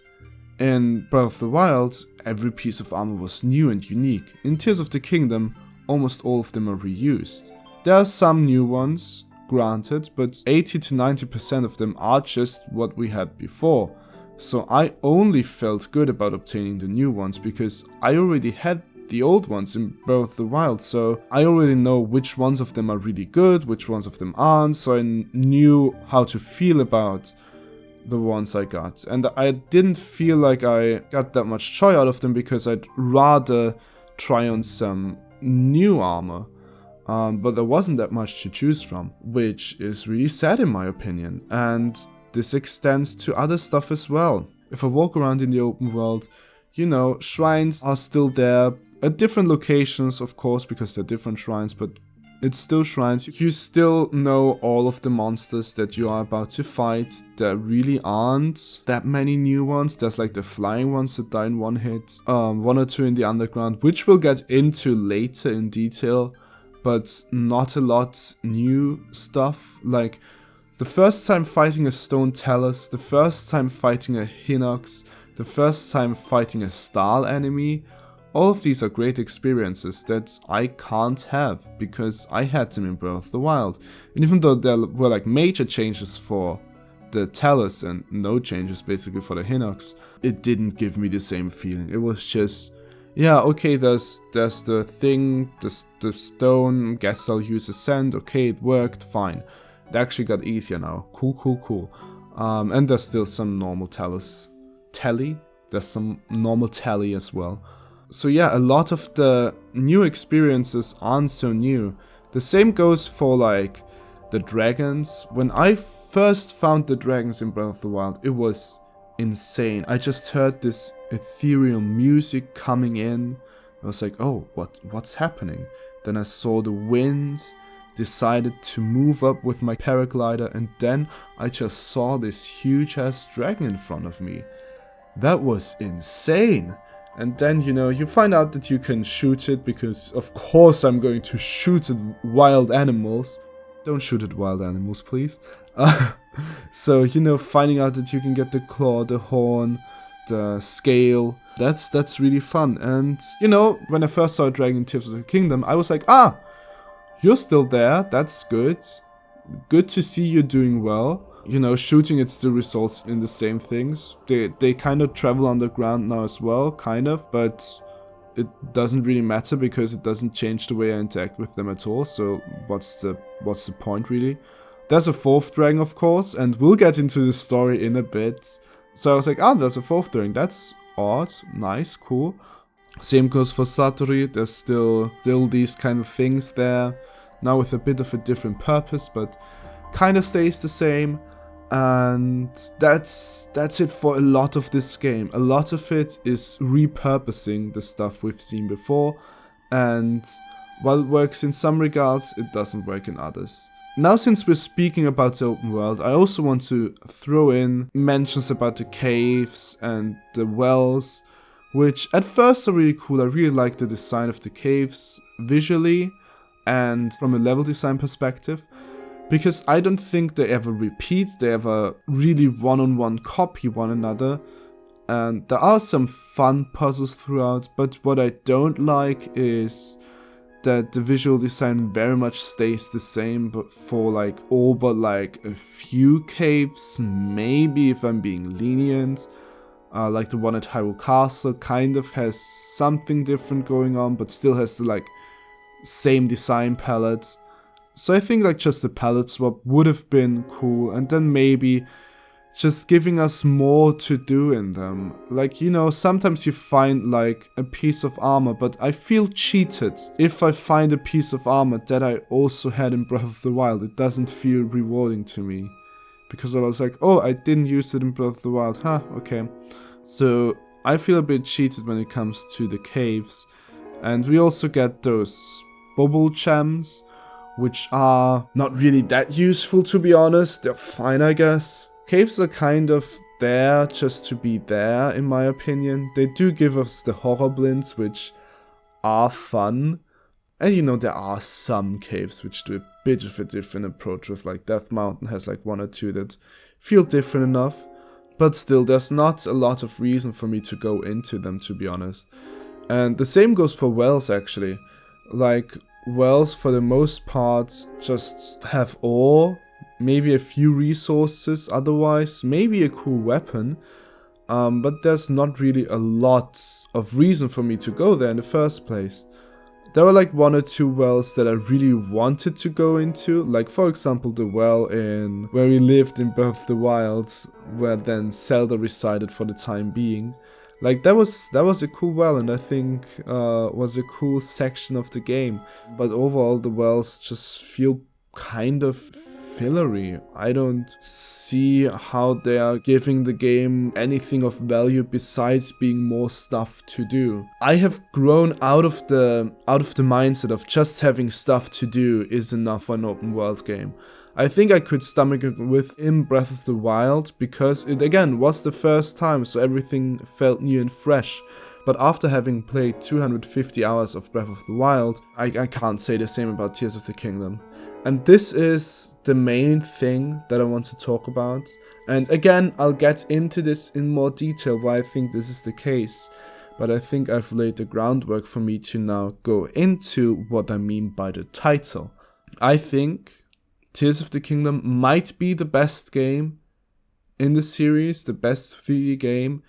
In Breath of the Wild, every piece of armor was new and unique. In Tears of the Kingdom, almost all of them are reused. There are some new ones, granted, but 80 to 90% of them are just what we had before. So I only felt good about obtaining the new ones because I already had the old ones in Breath of the Wild, so I already know which ones of them are really good, which ones of them aren't, so I knew how to feel about the ones I got. And I didn't feel like I got that much joy out of them because I'd rather try on some new armor. But there wasn't that much to choose from, which is really sad in my opinion. And this extends to other stuff as well. If I walk around in the open world, you know, shrines are still there at different locations, of course, because they're different shrines, but it's still shrines. You still know all of the monsters that you are about to fight. There really aren't that many new ones. There's like the flying ones that die in one hit, 1 or 2 in the underground, which we'll get into later in detail, but not a lot new stuff. Like the first time fighting a Stone Talus, the first time fighting a Hinox, the first time fighting a Stahl enemy, all of these are great experiences that I can't have because I had them in Breath of the Wild. And even though there were like major changes for the Talus and no changes basically for the Hinox, it didn't give me the same feeling. It was just, yeah, okay, there's the thing, the stone, guess I'll use Ascend, okay, it worked, fine. It actually got easier now, cool. And there's still some normal Talus tally, there's some normal tally as well. So yeah, a lot of the new experiences aren't so new. The same goes for like the dragons. When I first found the dragons in Breath of the Wild, it was insane. I just heard this ethereal music coming in. I was like, oh, what's happening? Then I saw the winds, decided to move up with my paraglider, and then I just saw this huge ass dragon in front of me. That was insane. And then, you know, you find out that you can shoot it, because of course I'm going to shoot at wild animals. Don't shoot at wild animals, please. So, you know, finding out that you can get the claw, the horn, the scale, that's really fun. And, you know, when I first saw Dragon Tears of the Kingdom, I was like, ah, you're still there, that's good. Good to see you doing well. You know, shooting it still results in the same things. They kind of travel underground now as well, kind of, but it doesn't really matter because it doesn't change the way I interact with them at all. So what's the point really? There's a fourth dragon, of course, and we'll get into the story in a bit. So I was like, ah, there's a fourth dragon. That's odd, nice, cool. Same goes for Satori. There's still these kind of things there, now with a bit of a different purpose, but kind of stays the same. And that's it for a lot of this game. A lot of it is repurposing the stuff we've seen before, and while it works in some regards, it doesn't work in others. Now, since we're speaking about the open world, I also want to throw in mentions about the caves and the wells, which at first are really cool. I really like the design of the caves visually and from a level design perspective, because I don't think they ever repeat, they ever really one-on-one copy one another, and there are some fun puzzles throughout, but what I don't like is that the visual design very much stays the same, but for like all but like a few caves, maybe if I'm being lenient. Like the one at Hyrule Castle kind of has something different going on, but still has the like same design palette. So I think like just a palette swap would have been cool, and then maybe just giving us more to do in them. Like, you know, sometimes you find like a piece of armor, but I feel cheated if I find a piece of armor that I also had in Breath of the Wild. It doesn't feel rewarding to me, because I was like, oh, I didn't use it in Breath of the Wild, huh, okay. So I feel a bit cheated when it comes to the caves. And we also get those bubble gems, which are not really that useful, to be honest. They're fine, I guess. Caves are kind of there just to be there, in my opinion. They do give us the horror blinds, which are fun. And you know, there are some caves which do a bit of a different approach with, like Death Mountain has like one or two that feel different enough. But still, there's not a lot of reason for me to go into them, to be honest. And the same goes for wells, actually. Like, wells for the most part just have ore, maybe a few resources otherwise, maybe a cool weapon, but there's not really a lot of reason for me to go there in the first place. There were like one or two wells that I really wanted to go into, like for example the well in where we lived in Breath of the Wild, where then Zelda resided for the time being. Like that was a cool well, and I think was a cool section of the game. But overall the wells just feel kind of fillery. I don't see how they are giving the game anything of value besides being more stuff to do. I have grown out of the mindset of just having stuff to do is enough for an open world game. I think I could stomach it within Breath of the Wild because it again was the first time, so everything felt new and fresh. But after having played 250 hours of Breath of the Wild, I can't say the same about Tears of the Kingdom. And this is the main thing that I want to talk about. And again, I'll get into this in more detail why I think this is the case. But I think I've laid the groundwork for me to now go into what I mean by the title. I think Tears of the Kingdom might be the best game in the series, the best 3D game,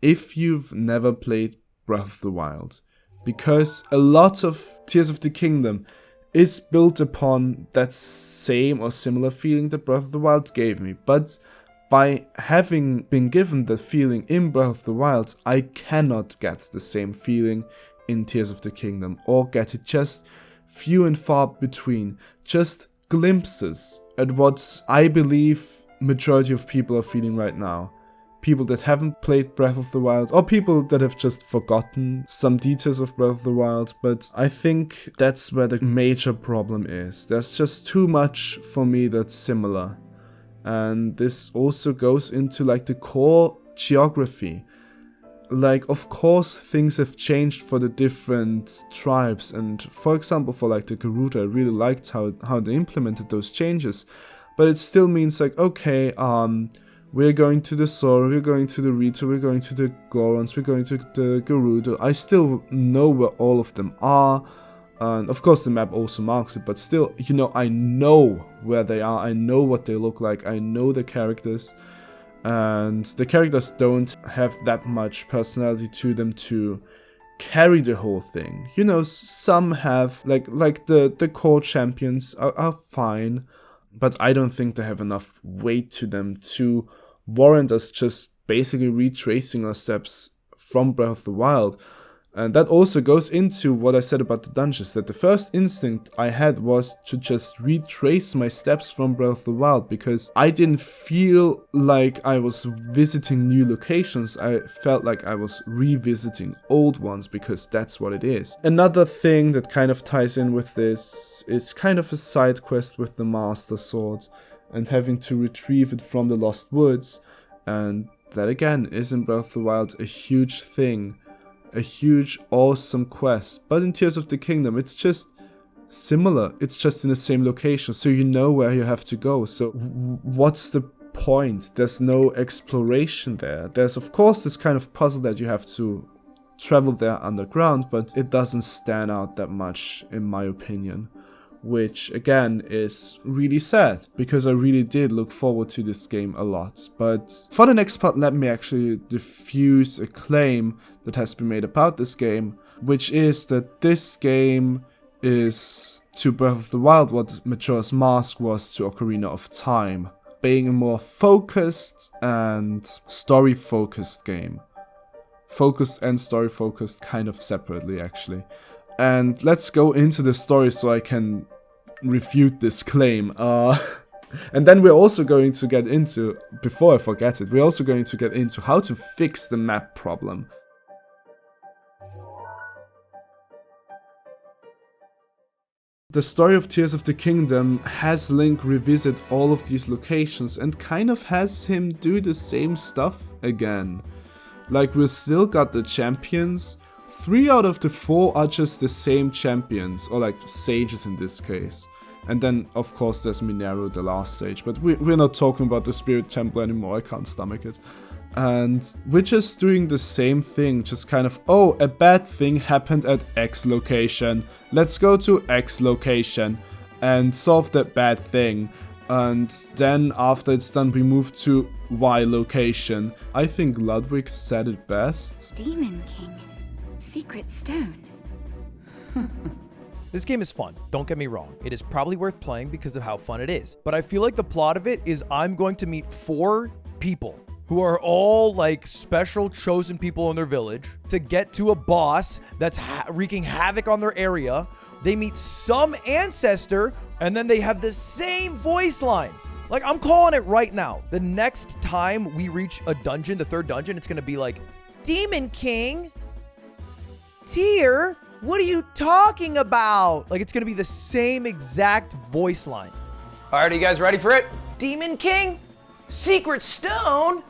if you've never played Breath of the Wild. Because a lot of Tears of the Kingdom is built upon that same or similar feeling that Breath of the Wild gave me. But by having been given that feeling in Breath of the Wild, I cannot get the same feeling in Tears of the Kingdom, or get it just few and far between, just glimpses at what I believe majority of people are feeling right now. People that haven't played Breath of the Wild, or people that have just forgotten some details of Breath of the Wild, but I think that's where the major problem is. There's just too much for me that's similar. And this also goes into like the core geography. Like, of course, things have changed for the different tribes, and for example, for like the Gerudo, I really liked how they implemented those changes, but it still means like, okay, we're going to the Sora, we're going to the Rito, we're going to the Gorons, we're going to the Gerudo. I still know where all of them are, and of course the map also marks it, but still, you know, I know where they are, I know what they look like, I know the characters. And the characters don't have that much personality to them to carry the whole thing. You know, some have, like the core champions are fine, but I don't think they have enough weight to them to warrant us just basically retracing our steps from Breath of the Wild. And that also goes into what I said about the dungeons, that the first instinct I had was to just retrace my steps from Breath of the Wild, because I didn't feel like I was visiting new locations, I felt like I was revisiting old ones, because that's what it is. Another thing that kind of ties in with this is kind of a side quest with the Master Sword, and having to retrieve it from the Lost Woods, and that again is in Breath of the Wild a huge thing. A huge, awesome quest. But in Tears of the Kingdom, it's just similar. It's just in the same location, so you know where you have to go. So what's the point? There's no exploration there. There's, of course, this kind of puzzle that you have to travel there underground, but it doesn't stand out that much, in my opinion. Which, again, is really sad, because I really did look forward to this game a lot. But for the next part, let me actually diffuse a claim that has been made about this game, which is that this game is to Breath of the Wild what Majora's Mask was to Ocarina of Time, being a more focused and story-focused game. Focused and story-focused kind of separately, actually. And let's go into the story so I can refute this claim. And then we're also going to get into, before I forget it, we're also going to get into how to fix the map problem. The story of Tears of the Kingdom has Link revisit all of these locations and kind of has him do the same stuff again. Like, we still got the champions. 3 out of the 4 are just the same champions, or like sages in this case. And then, of course, there's Mineru, the last sage, but we're not talking about the Spirit Temple anymore, I can't stomach it. And we're just doing the same thing, just kind of, oh, a bad thing happened at X location. Let's go to X location and solve that bad thing. And then after it's done, we move to Y location. I think Ludwig said it best. Demon King. Secret stone. This game is fun, don't get me wrong. It is probably worth playing because of how fun it is. But I feel like the plot of it is I'm going to meet 4 people who are all like special chosen people in their village to get to a boss that's wreaking havoc on their area. They meet some ancestor and then they have the same voice lines. Like, I'm calling it right now. The next time we reach a dungeon, the 3rd dungeon, it's gonna be like, Demon King, Tear, what are you talking about? Like, it's gonna be the same exact voice line. All right, are you guys ready for it? Demon King? Secret Stone?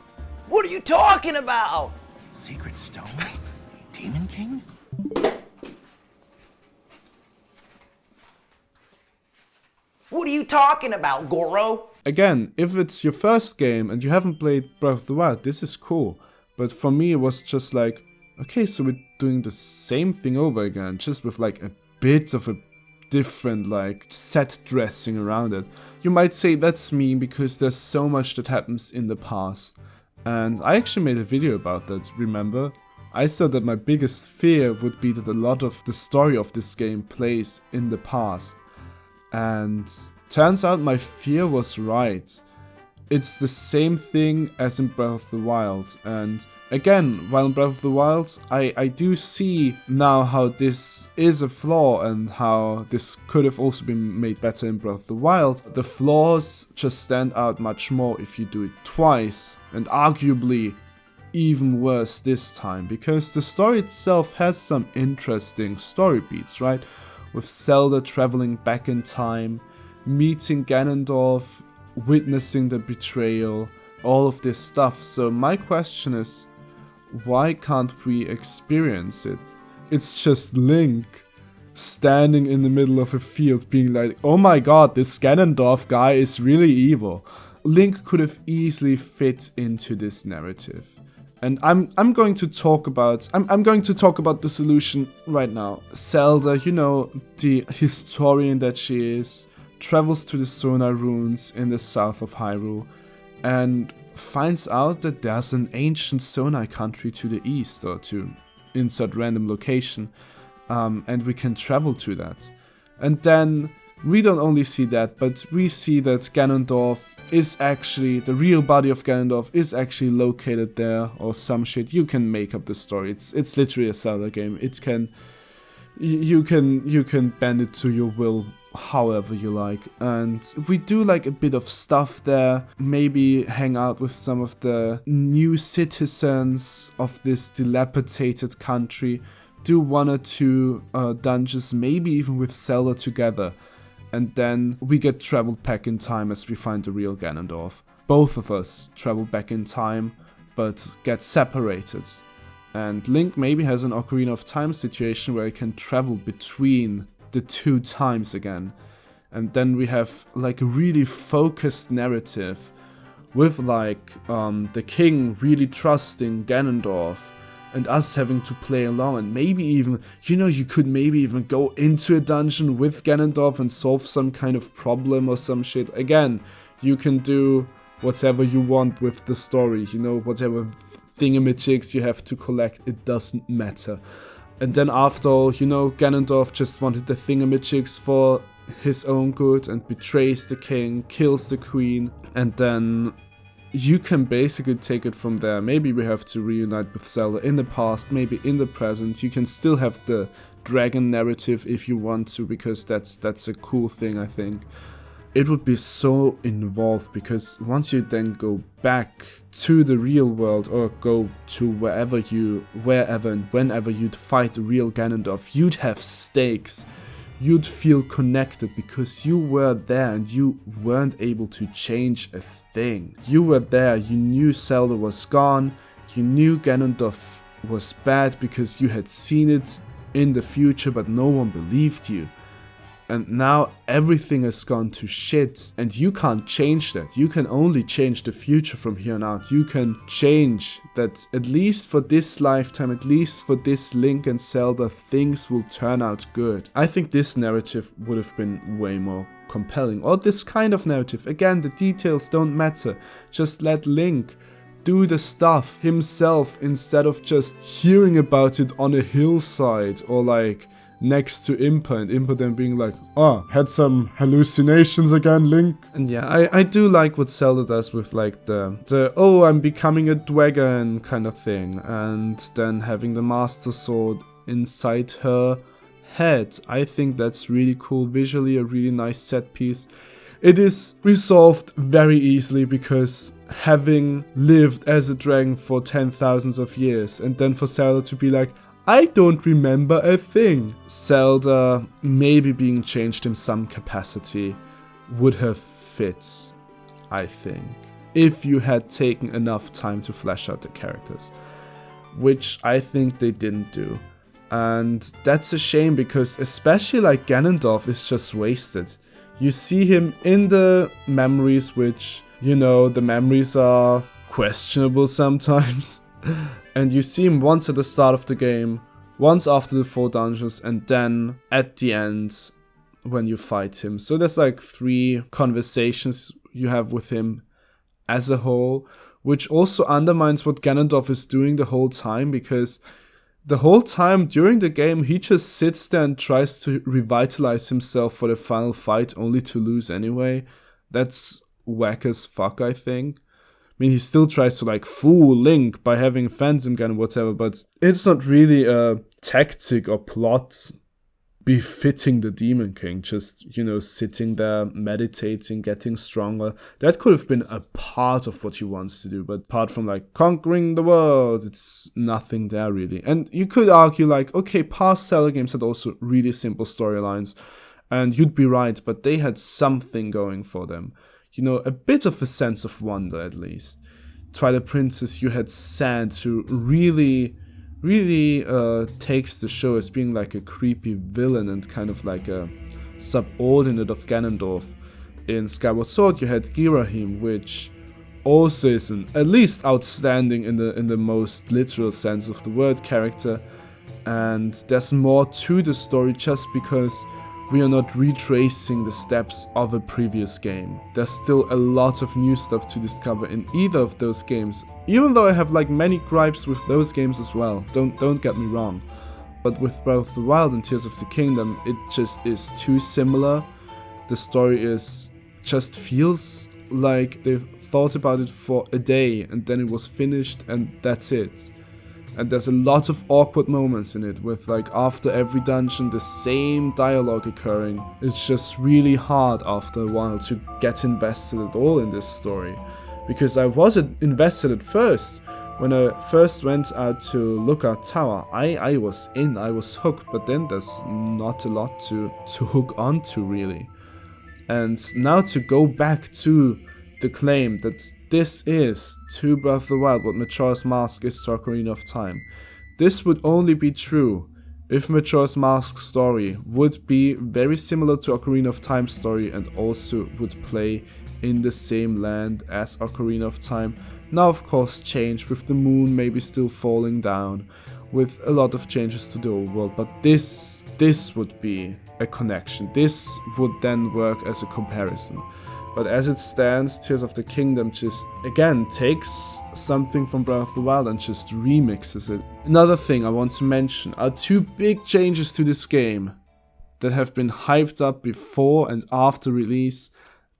What are you talking about? Secret Stone? Demon King? What are you talking about, Goro? Again, if it's your first game and you haven't played Breath of the Wild, this is cool. But for me, it was just like, okay, so we're doing the same thing over again, just with like a bit of a different like set dressing around it. You might say that's me because there's so much that happens in the past. And I actually made a video about that, remember? I said that my biggest fear would be that a lot of the story of this game plays in the past. And turns out my fear was right. It's the same thing as in Breath of the Wild. And again, while in Breath of the Wild, I do see now how this is a flaw and how this could have also been made better in Breath of the Wild. The flaws just stand out much more if you do it twice, and arguably even worse this time, because the story itself has some interesting story beats, right? With Zelda traveling back in time, meeting Ganondorf, witnessing the betrayal, all of this stuff. So my question is, why can't we experience it? It's just Link standing in the middle of a field being like, oh my god, this Ganondorf guy is really evil. Link could have easily fit into this narrative. And I'm going to talk about the solution right now. Zelda, you know, the historian that she is, travels to the Sona ruins in the south of Hyrule and finds out that there's an ancient Sona country to the east, or to insert random location, and we can travel to that. And then we don't only see that, but we see that Ganondorf is actually, the real body of Ganondorf is actually located there, or some shit. You can make up the story. It's literally a Zelda game. It can, you can bend it to your will however you like. And we do like a bit of stuff there, maybe hang out with some of the new citizens of this dilapidated country, do 1 or 2 dungeons, maybe even with Zelda together. And then we get traveled back in time as we find the real Ganondorf. Both of us travel back in time, but get separated. And Link maybe has an Ocarina of Time situation where he can travel between the 2 times again. And then we have like a really focused narrative with like the king really trusting Ganondorf, and us having to play along, and maybe even, you know, you could maybe even go into a dungeon with Ganondorf and solve some kind of problem or some shit. Again, you can do whatever you want with the story, you know, whatever thingamajigs you have to collect, it doesn't matter. And then after all, you know, Ganondorf just wanted the thingamajigs for his own good and betrays the king, kills the queen, and then you can basically take it from there. Maybe we have to reunite with Zelda in the past, maybe in the present. You can still have the dragon narrative if you want to, because that's a cool thing, I think. It would be so involved, because once you then go back to the real world, or go to wherever and whenever you'd fight the real Ganondorf, you'd have stakes. You'd feel connected because you were there and you weren't able to change a thing. You were there, you knew Zelda was gone, you knew Ganondorf was bad because you had seen it in the future, but no one believed you. And now everything has gone to shit, and you can't change that. You can only change the future from here on out. You can change that, at least for this lifetime, at least for this Link and Zelda, things will turn out good. I think this narrative would have been way more compelling. Or this kind of narrative. Again, the details don't matter. Just let Link do the stuff himself instead of just hearing about it on a hillside, or like next to Impa, and Impa then being like, oh, had some hallucinations again, Link? And yeah, I do like what Zelda does with like the oh, I'm becoming a dragon kind of thing, and then having the Master Sword inside her head. I think that's really cool, visually a really nice set piece. It is resolved very easily because having lived as a dragon for 10,000s of years, and then for Zelda to be like, I don't remember a thing. Zelda maybe being changed in some capacity would have fit, I think, if you had taken enough time to flesh out the characters, which I think they didn't do. And that's a shame, because especially like Ganondorf is just wasted. You see him in the memories, which, you know, the memories are questionable sometimes. And you see him once at the start of the game, once after the 4 dungeons, and then at the end when you fight him. So there's like 3 conversations you have with him as a whole, which also undermines what Ganondorf is doing the whole time, because the whole time during the game he just sits there and tries to revitalize himself for the final fight, only to lose anyway. That's whack as fuck, I think. I mean, he still tries to like fool Link by having Phantom Gun and whatever, but it's not really a tactic or plot befitting the Demon King, just, you know, sitting there, meditating, getting stronger. That could have been a part of what he wants to do, but apart from like conquering the world, it's nothing there really. And you could argue like, okay, past Zelda games had also really simple storylines, and you'd be right, but they had something going for them. You know, a bit of a sense of wonder at least. Twilight Princess, you had Sand, who really takes the show as being like a creepy villain and kind of like a subordinate of Ganondorf. In Skyward Sword you had Girahim, which also is an at least outstanding in the most literal sense of the word character, and there's more to the story just because we are not retracing the steps of a previous game. There's still a lot of new stuff to discover in either of those games, even though I have like many gripes with those games as well, don't get me wrong. But with Breath of the Wild and Tears of the Kingdom, it just is too similar. The story just feels like they've thought about it for a day and then it was finished and that's it. And there's a lot of awkward moments in it, with like after every dungeon the same dialogue occurring. It's just really hard after a while to get invested at all in this story. Because I wasn't invested at first. When I first went out to Lookout Tower, I was in, I was hooked, but then there's not a lot to hook onto really. And now to go back to the claim that this is to Breath of the Wild what Majora's Mask is to Ocarina of Time. This would only be true if Majora's Mask's story would be very similar to Ocarina of Time's story and also would play in the same land as Ocarina of Time. Now of course changed with the moon maybe still falling down, with a lot of changes to the overworld, but this would be a connection. This would then work as a comparison. But as it stands, Tears of the Kingdom just, again, takes something from Breath of the Wild and just remixes it. Another thing I want to mention are 2 big changes to this game that have been hyped up before and after release: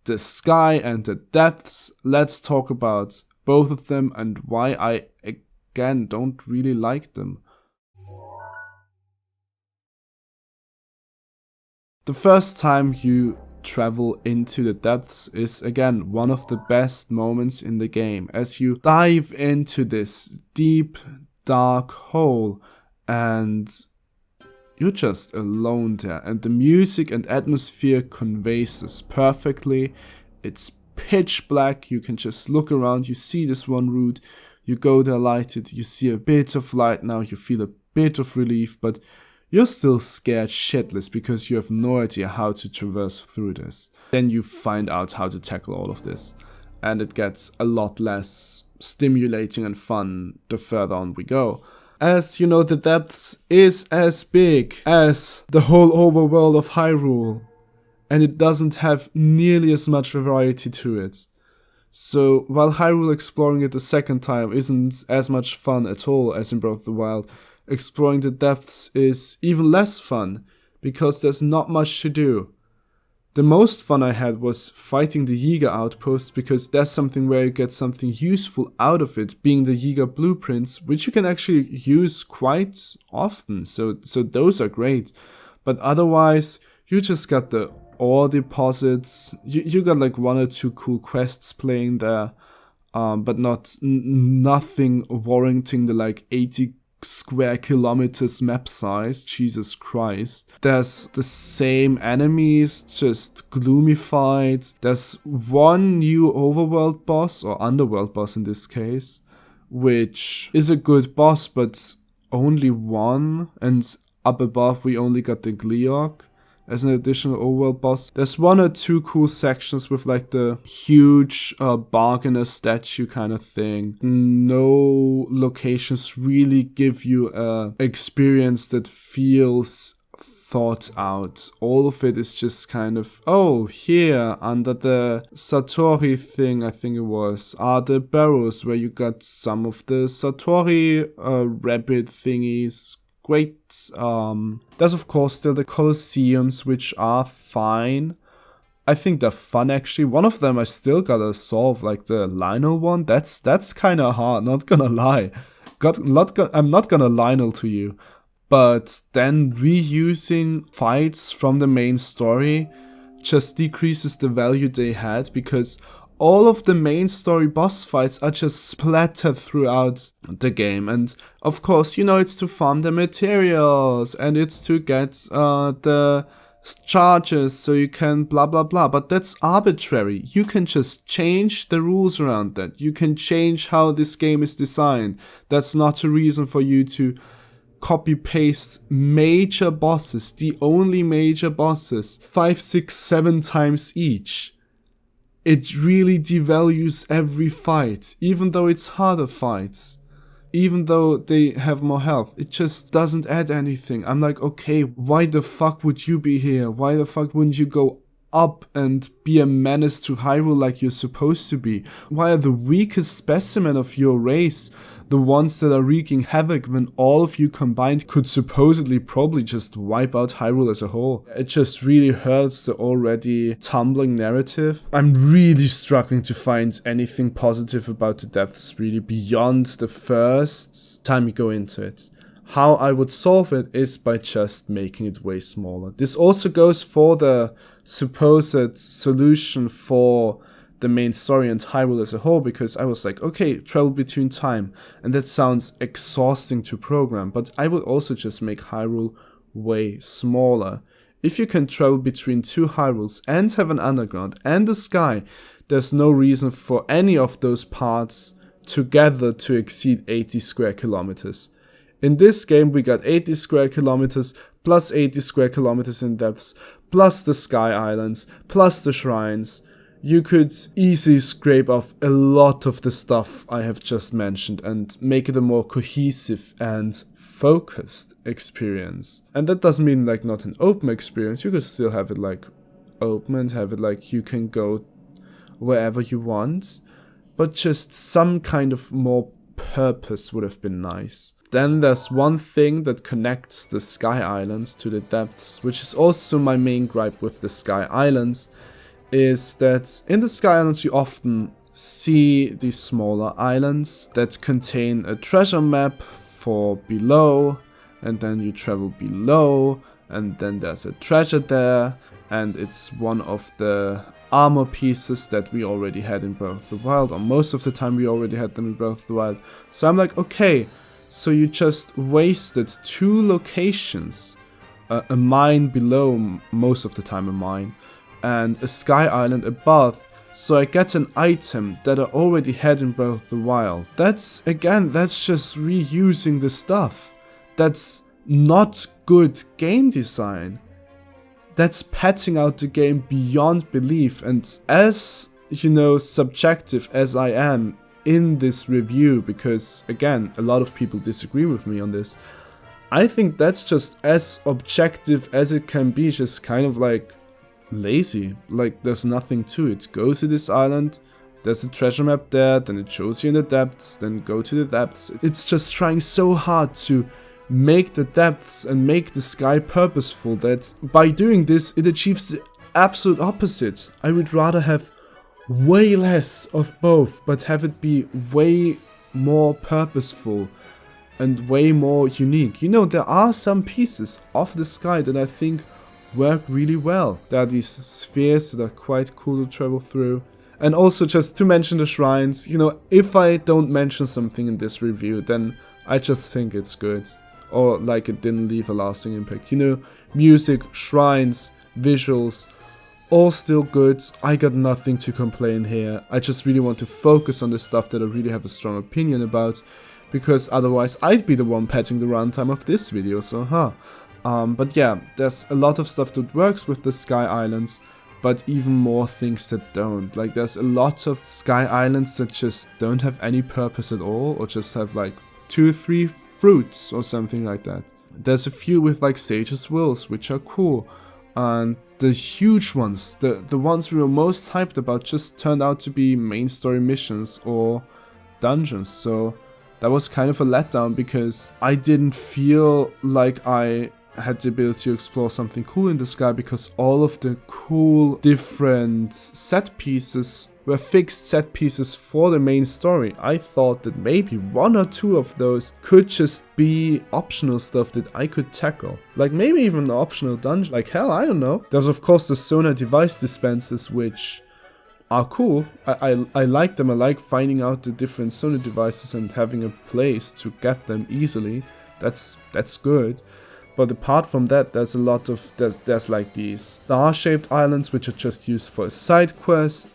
the sky and the depths. Let's talk about both of them and why I, again, don't really like them. The first time you travel into the depths is again one of the best moments in the game, as you dive into this deep dark hole and you're just alone there, and the music and atmosphere conveys this perfectly. It's pitch black, you can just look around, you see this one route, you go there, light it, you see a bit of light now, you feel a bit of relief, but you're still scared shitless because you have no idea how to traverse through this. Then you find out how to tackle all of this, and it gets a lot less stimulating and fun the further on we go. As you know, the depths is as big as the whole overworld of Hyrule, and it doesn't have nearly as much variety to it. So while Hyrule exploring it the second time isn't as much fun at all as in Breath of the Wild, exploring the depths is even less fun, because there's not much to do. The most fun I had was fighting the Yiga outposts, because that's something where you get something useful out of it, being the Yiga blueprints, which you can actually use quite often, so those are great. But otherwise, you just got the ore deposits, you got like 1 or 2 cool quests playing there, but nothing warranting the like 80 square kilometers map size. Jesus Christ. There's the same enemies, just gloomified. There's one new overworld boss, or underworld boss in this case, which is a good boss, but only one, and up above we only got the Gleeok as an additional overworld boss. There's 1 or 2 cool sections with like the huge bargainer statue kind of thing. No locations really give you a experience that feels thought out. All of it is just kind of, oh, here under the Satori thing, I think it was, are the barrows where you got some of the Satori rabbit thingies. Great. There's of course still the Colosseums, which are fine. I think they're fun actually. One of them I still gotta solve, like the Lionel one. That's kind of hard, not gonna lie. I'm not gonna Lionel to you. But then reusing fights from the main story just decreases the value they had, because all of the main story boss fights are just splattered throughout the game. And of course, you know, it's to farm the materials and it's to get the charges so you can blah blah blah, but that's arbitrary. You can just change the rules around that. You can change how this game is designed. That's not a reason for you to copy paste major bosses, the only major bosses, 5, 6, 7 times each. It really devalues every fight, even though it's harder fights. Even though they have more health, it just doesn't add anything. I'm like, okay, why the fuck would you be here? Why the fuck wouldn't you go up and be a menace to Hyrule like you're supposed to be? Why are the weakest specimen of your race the ones that are wreaking havoc when all of you combined could supposedly probably just wipe out Hyrule as a whole? It just really hurts the already tumbling narrative. I'm really struggling to find anything positive about the depths, really, beyond the first time you go into it. How I would solve it is by just making it way smaller. This also goes for the supposed solution for the main story and Hyrule as a whole, because I was like, okay, travel between time, and that sounds exhausting to program, but I would also just make Hyrule way smaller. If you can travel between 2 Hyrules and have an underground and a sky, there's no reason for any of those parts together to exceed 80 square kilometers. In this game we got 80 square kilometers plus 80 square kilometers in depths, plus the sky islands, plus the shrines. You could easily scrape off a lot of the stuff I have just mentioned and make it a more cohesive and focused experience. And that doesn't mean like not an open experience. You could still have it like open and have it like you can go wherever you want, but just some kind of more purpose would have been nice. Then there's one thing that connects the Sky Islands to the depths, which is also my main gripe with the Sky Islands, is that in the Sky Islands you often see these smaller islands that contain a treasure map for below, and then you travel below, and then there's a treasure there, and it's one of the armor pieces that we already had in Breath of the Wild, or most of the time we already had them in Breath of the Wild. So I'm like, okay, so you just wasted 2 locations, a mine below, most of the time a mine, and a sky island above, so I get an item that I already had in Breath of the Wild. That's just reusing the stuff. That's not good game design. That's patting out the game beyond belief, and as, you know, subjective as I am in this review, because again, a lot of people disagree with me on this, I think that's just as objective as it can be, just kind of like lazy. Like, there's nothing to it. Go to this island, there's a treasure map there, then it shows you in the depths, then go to the depths. It's just trying so hard to make the depths and make the sky purposeful that by doing this it achieves the absolute opposite. I would rather have way less of both, but have it be way more purposeful and way more unique. You know, there are some pieces of the sky that I think work really well. There are these spheres that are quite cool to travel through. And also, just to mention the shrines, you know, if I don't mention something in this review, then I just think it's good. Or like it didn't leave a lasting impact. You know, music, shrines, visuals, all still good. I got nothing to complain here. I just really want to focus on the stuff that I really have a strong opinion about, because otherwise I'd be the one patting the runtime of this video, so but yeah, there's a lot of stuff that works with the Sky Islands, but even more things that don't. Like, there's a lot of Sky Islands that just don't have any purpose at all, or just have like 2 or 3 fruits or something like that. There's a few with like Sage's Wills, which are cool. And the huge ones, the ones we were most hyped about, just turned out to be main story missions or dungeons. So that was kind of a letdown, because I didn't feel like I had the ability to explore something cool in the sky, because all of the cool different set pieces were fixed set pieces for the main story. I thought that maybe one or two of those could just be optional stuff that I could tackle. Like maybe even an optional dungeon. Like hell, I don't know. There's of course the Sonar device dispensers, which are cool. I like them. I like finding out the different Sonar devices and having a place to get them easily. That's good. But apart from that, there's a lot of there's like these star-shaped islands which are just used for a side quest.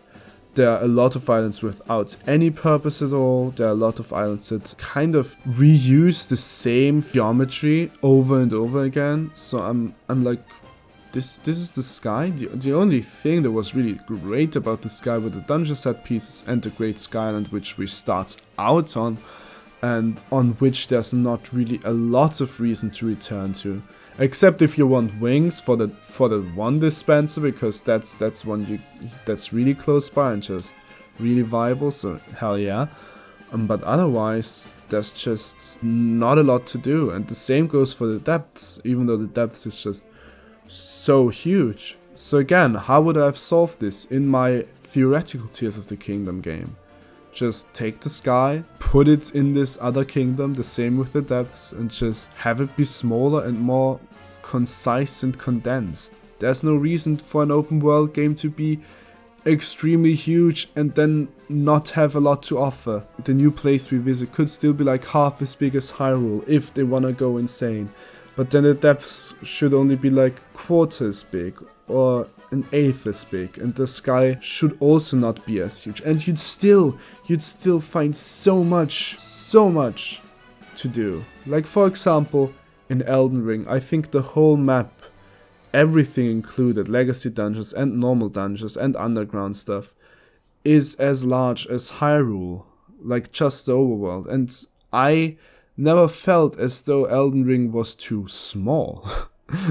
There are a lot of islands without any purpose at all. There are a lot of islands that kind of reuse the same geometry over and over again. So I'm like, this is the sky. The only thing that was really great about the sky were the dungeon set pieces and the Great Sky Island, which we start out on, and on which there's not really a lot of reason to return to. Except if you want wings for the one dispenser, because that's one that's really close by and just really viable, so hell yeah. But otherwise, there's just not a lot to do, and the same goes for the depths, even though the depths is just so huge. So again, how would I have solved this in my theoretical Tears of the Kingdom game? Just take the sky, put it in this other kingdom, the same with the depths, and just have it be smaller and more concise and condensed. There's no reason for an open world game to be extremely huge and then not have a lot to offer. The new place we visit could still be like half as big as Hyrule if they wanna go insane. But then the depths should only be like quarter as big or an eighth as big, and the sky should also not be as huge, and you'd still find so much to do. Like for example, in Elden Ring, I think the whole map, everything included, legacy dungeons and normal dungeons and underground stuff, is as large as Hyrule, like just the overworld, and I never felt as though Elden Ring was too small.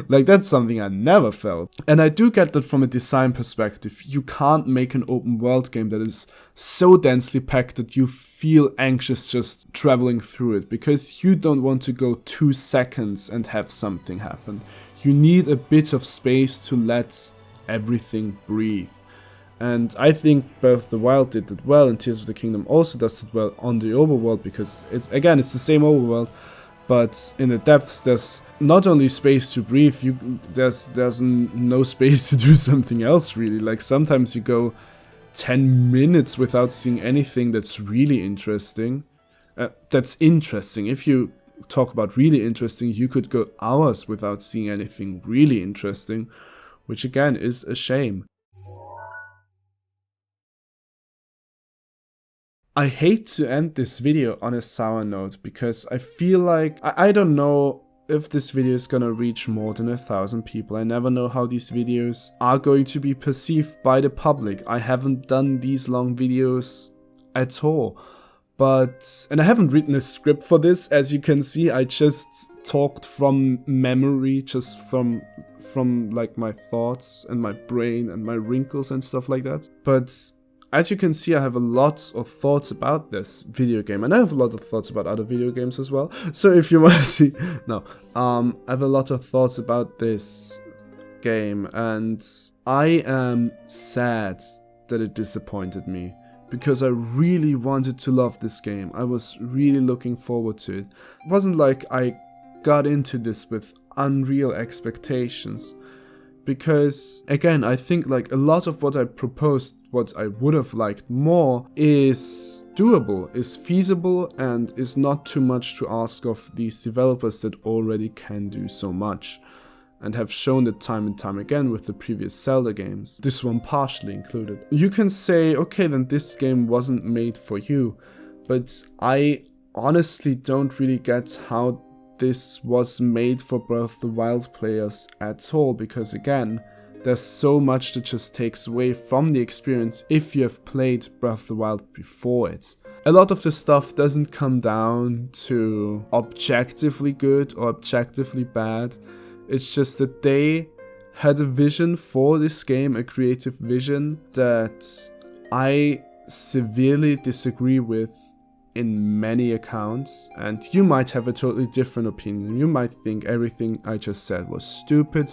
Like that's something I never felt. And I do get that from a design perspective. You can't make an open world game that is so densely packed that you feel anxious just traveling through it, because you don't want to go 2 seconds and have something happen. You need a bit of space to let everything breathe. And I think Breath of the Wild did it well, and Tears of the Kingdom also does it well on the overworld, because it's the same overworld, but in the depths there's not only space to breathe, there's no space to do something else really. Like sometimes you go 10 minutes without seeing anything that's really interesting. If you talk about really interesting, you could go hours without seeing anything really interesting, which again is a shame. I hate to end this video on a sour note, because I feel like, I don't know if this video is gonna reach more than 1,000 people. I never know how these videos are going to be perceived by the public. I haven't done these long videos at all. And I haven't written a script for this, as you can see. I just talked from memory, just from like my thoughts and my brain and my wrinkles and stuff like that. But as you can see, I have a lot of thoughts about this video game, and I have a lot of thoughts about other video games as well. So if you want to see, I have a lot of thoughts about this game, and I am sad that it disappointed me, because I really wanted to love this game. I was really looking forward to it. It wasn't like I got into this with unreal expectations. Because, again, I think like a lot of what I proposed, what I would have liked more, is doable, is feasible, and is not too much to ask of these developers that already can do so much, and have shown it time and time again with the previous Zelda games, this one partially included. You can say, okay, then this game wasn't made for you, but I honestly don't really get how this was made for Breath of the Wild players at all, because again, there's so much that just takes away from the experience if you have played Breath of the Wild before it. A lot of the stuff doesn't come down to objectively good or objectively bad. It's just that they had a vision for this game, a creative vision that I severely disagree with in many accounts, and you might have a totally different opinion. You might think everything I just said was stupid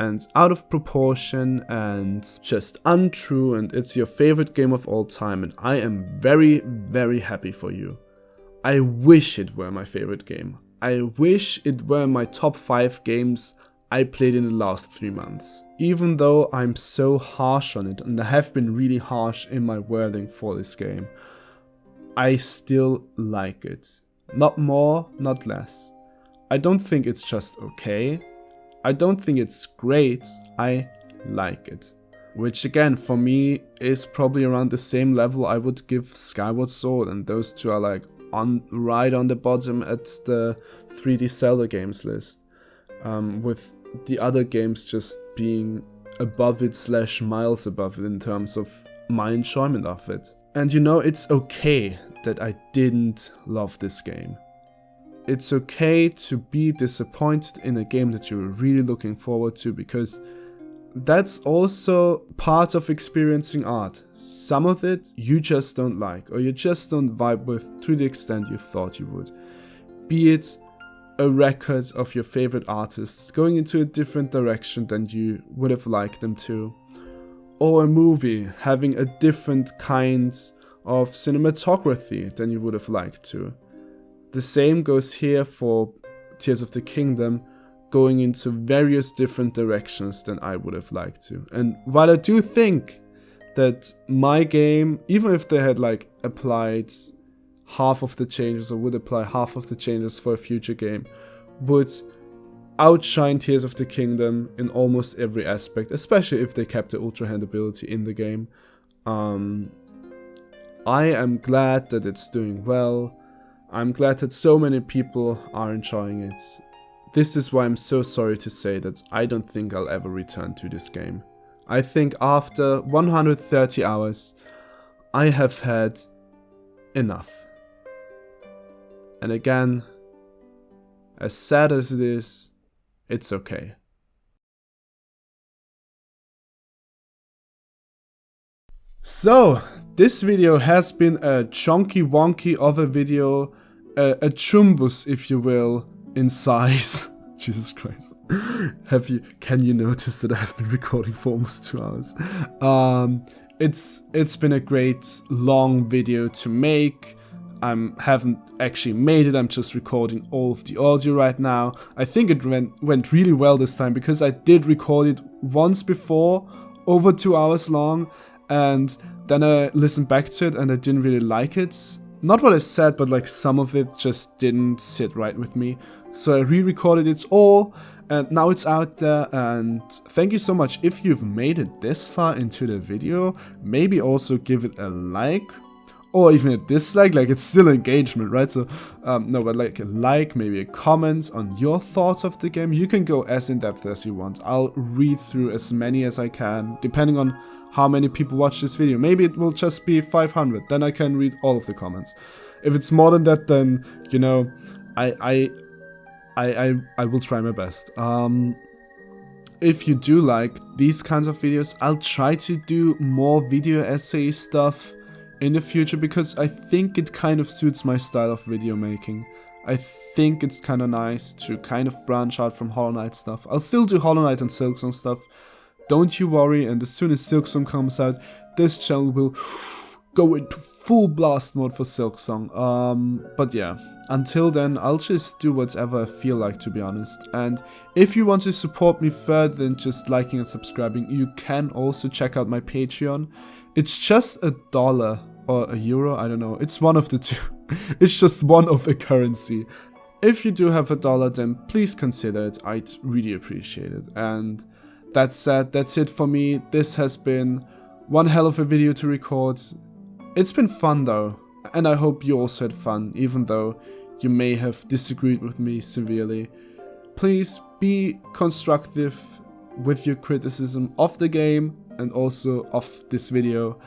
and out of proportion and just untrue, and it's your favorite game of all time, and I am very, very happy for you. I wish it were my favorite game. I wish it were my top 5 games I played in the last 3 months. Even though I'm so harsh on it, and I have been really harsh in my wording for this game, I still like it. Not more, not less. I don't think it's just okay. I don't think it's great. I like it. Which again, for me, is probably around the same level I would give Skyward Sword, and those two are like right on the bottom at the 3D Zelda games list. With the other games just being above it / miles above it in terms of my enjoyment of it. And you know, it's okay that I didn't love this game. It's okay to be disappointed in a game that you were really looking forward to, because that's also part of experiencing art. Some of it you just don't like, or you just don't vibe with to the extent you thought you would. Be it a record of your favorite artists going into a different direction than you would have liked them to, or a movie having a different kind of cinematography than you would have liked to. The same goes here for Tears of the Kingdom, going into various different directions than I would have liked to. And while I do think that my game, even if they had like applied half of the changes, or would apply half of the changes for a future game, would outshine Tears of the Kingdom in almost every aspect, especially if they kept the Ultrahand ability in the game. I am glad that it's doing well. I'm glad that so many people are enjoying it. This is why I'm so sorry to say that I don't think I'll ever return to this game. I think after 130 hours, I have had enough. And again, as sad as it is, it's okay. So, this video has been a chonky wonky of a video, a chumbus if you will, in size. Jesus Christ. Can you notice that I have been recording for almost 2 hours? It's been a great long video to make. I haven't actually made it, I'm just recording all of the audio right now. I think it went really well this time, because I did record it once before, over 2 hours long, and then I listened back to it and I didn't really like it. Not what I said, but like some of it just didn't sit right with me. So I re-recorded it all, and now it's out there. And thank you so much if you've made it this far into the video. Maybe also give it a like, or even a dislike. Like, it's still engagement, right? So no, but like a like, maybe a comment on your thoughts of the game. You can go as in depth as you want. I'll read through as many as I can, depending on how many people watch this video. Maybe it will just be 500, then I can read all of the comments. If it's more than that, then, you know, I will try my best. If you do like these kinds of videos, I'll try to do more video essay stuff in the future, because I think it kind of suits my style of video making. I think it's kind of nice to kind of branch out from Hollow Knight stuff. I'll still do Hollow Knight and Silksong stuff, don't you worry, and as soon as Silksong comes out, this channel will go into full blast mode for Silksong. But yeah, until then, I'll just do whatever I feel like, to be honest. And if you want to support me further than just liking and subscribing, you can also check out my Patreon. It's just $1 or €1, I don't know, it's one of the two. It's just one of a currency. If you do have $1, then please consider it, I'd really appreciate it. And that said, that's it for me. This has been one hell of a video to record. It's been fun though, and I hope you also had fun, even though you may have disagreed with me severely. Please be constructive with your criticism of the game and also of this video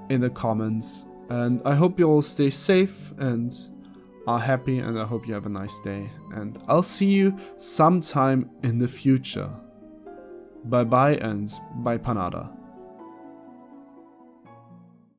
in the comments. And I hope you all stay safe and are happy, and I hope you have a nice day. And I'll see you sometime in the future. Bye bye and bye panada.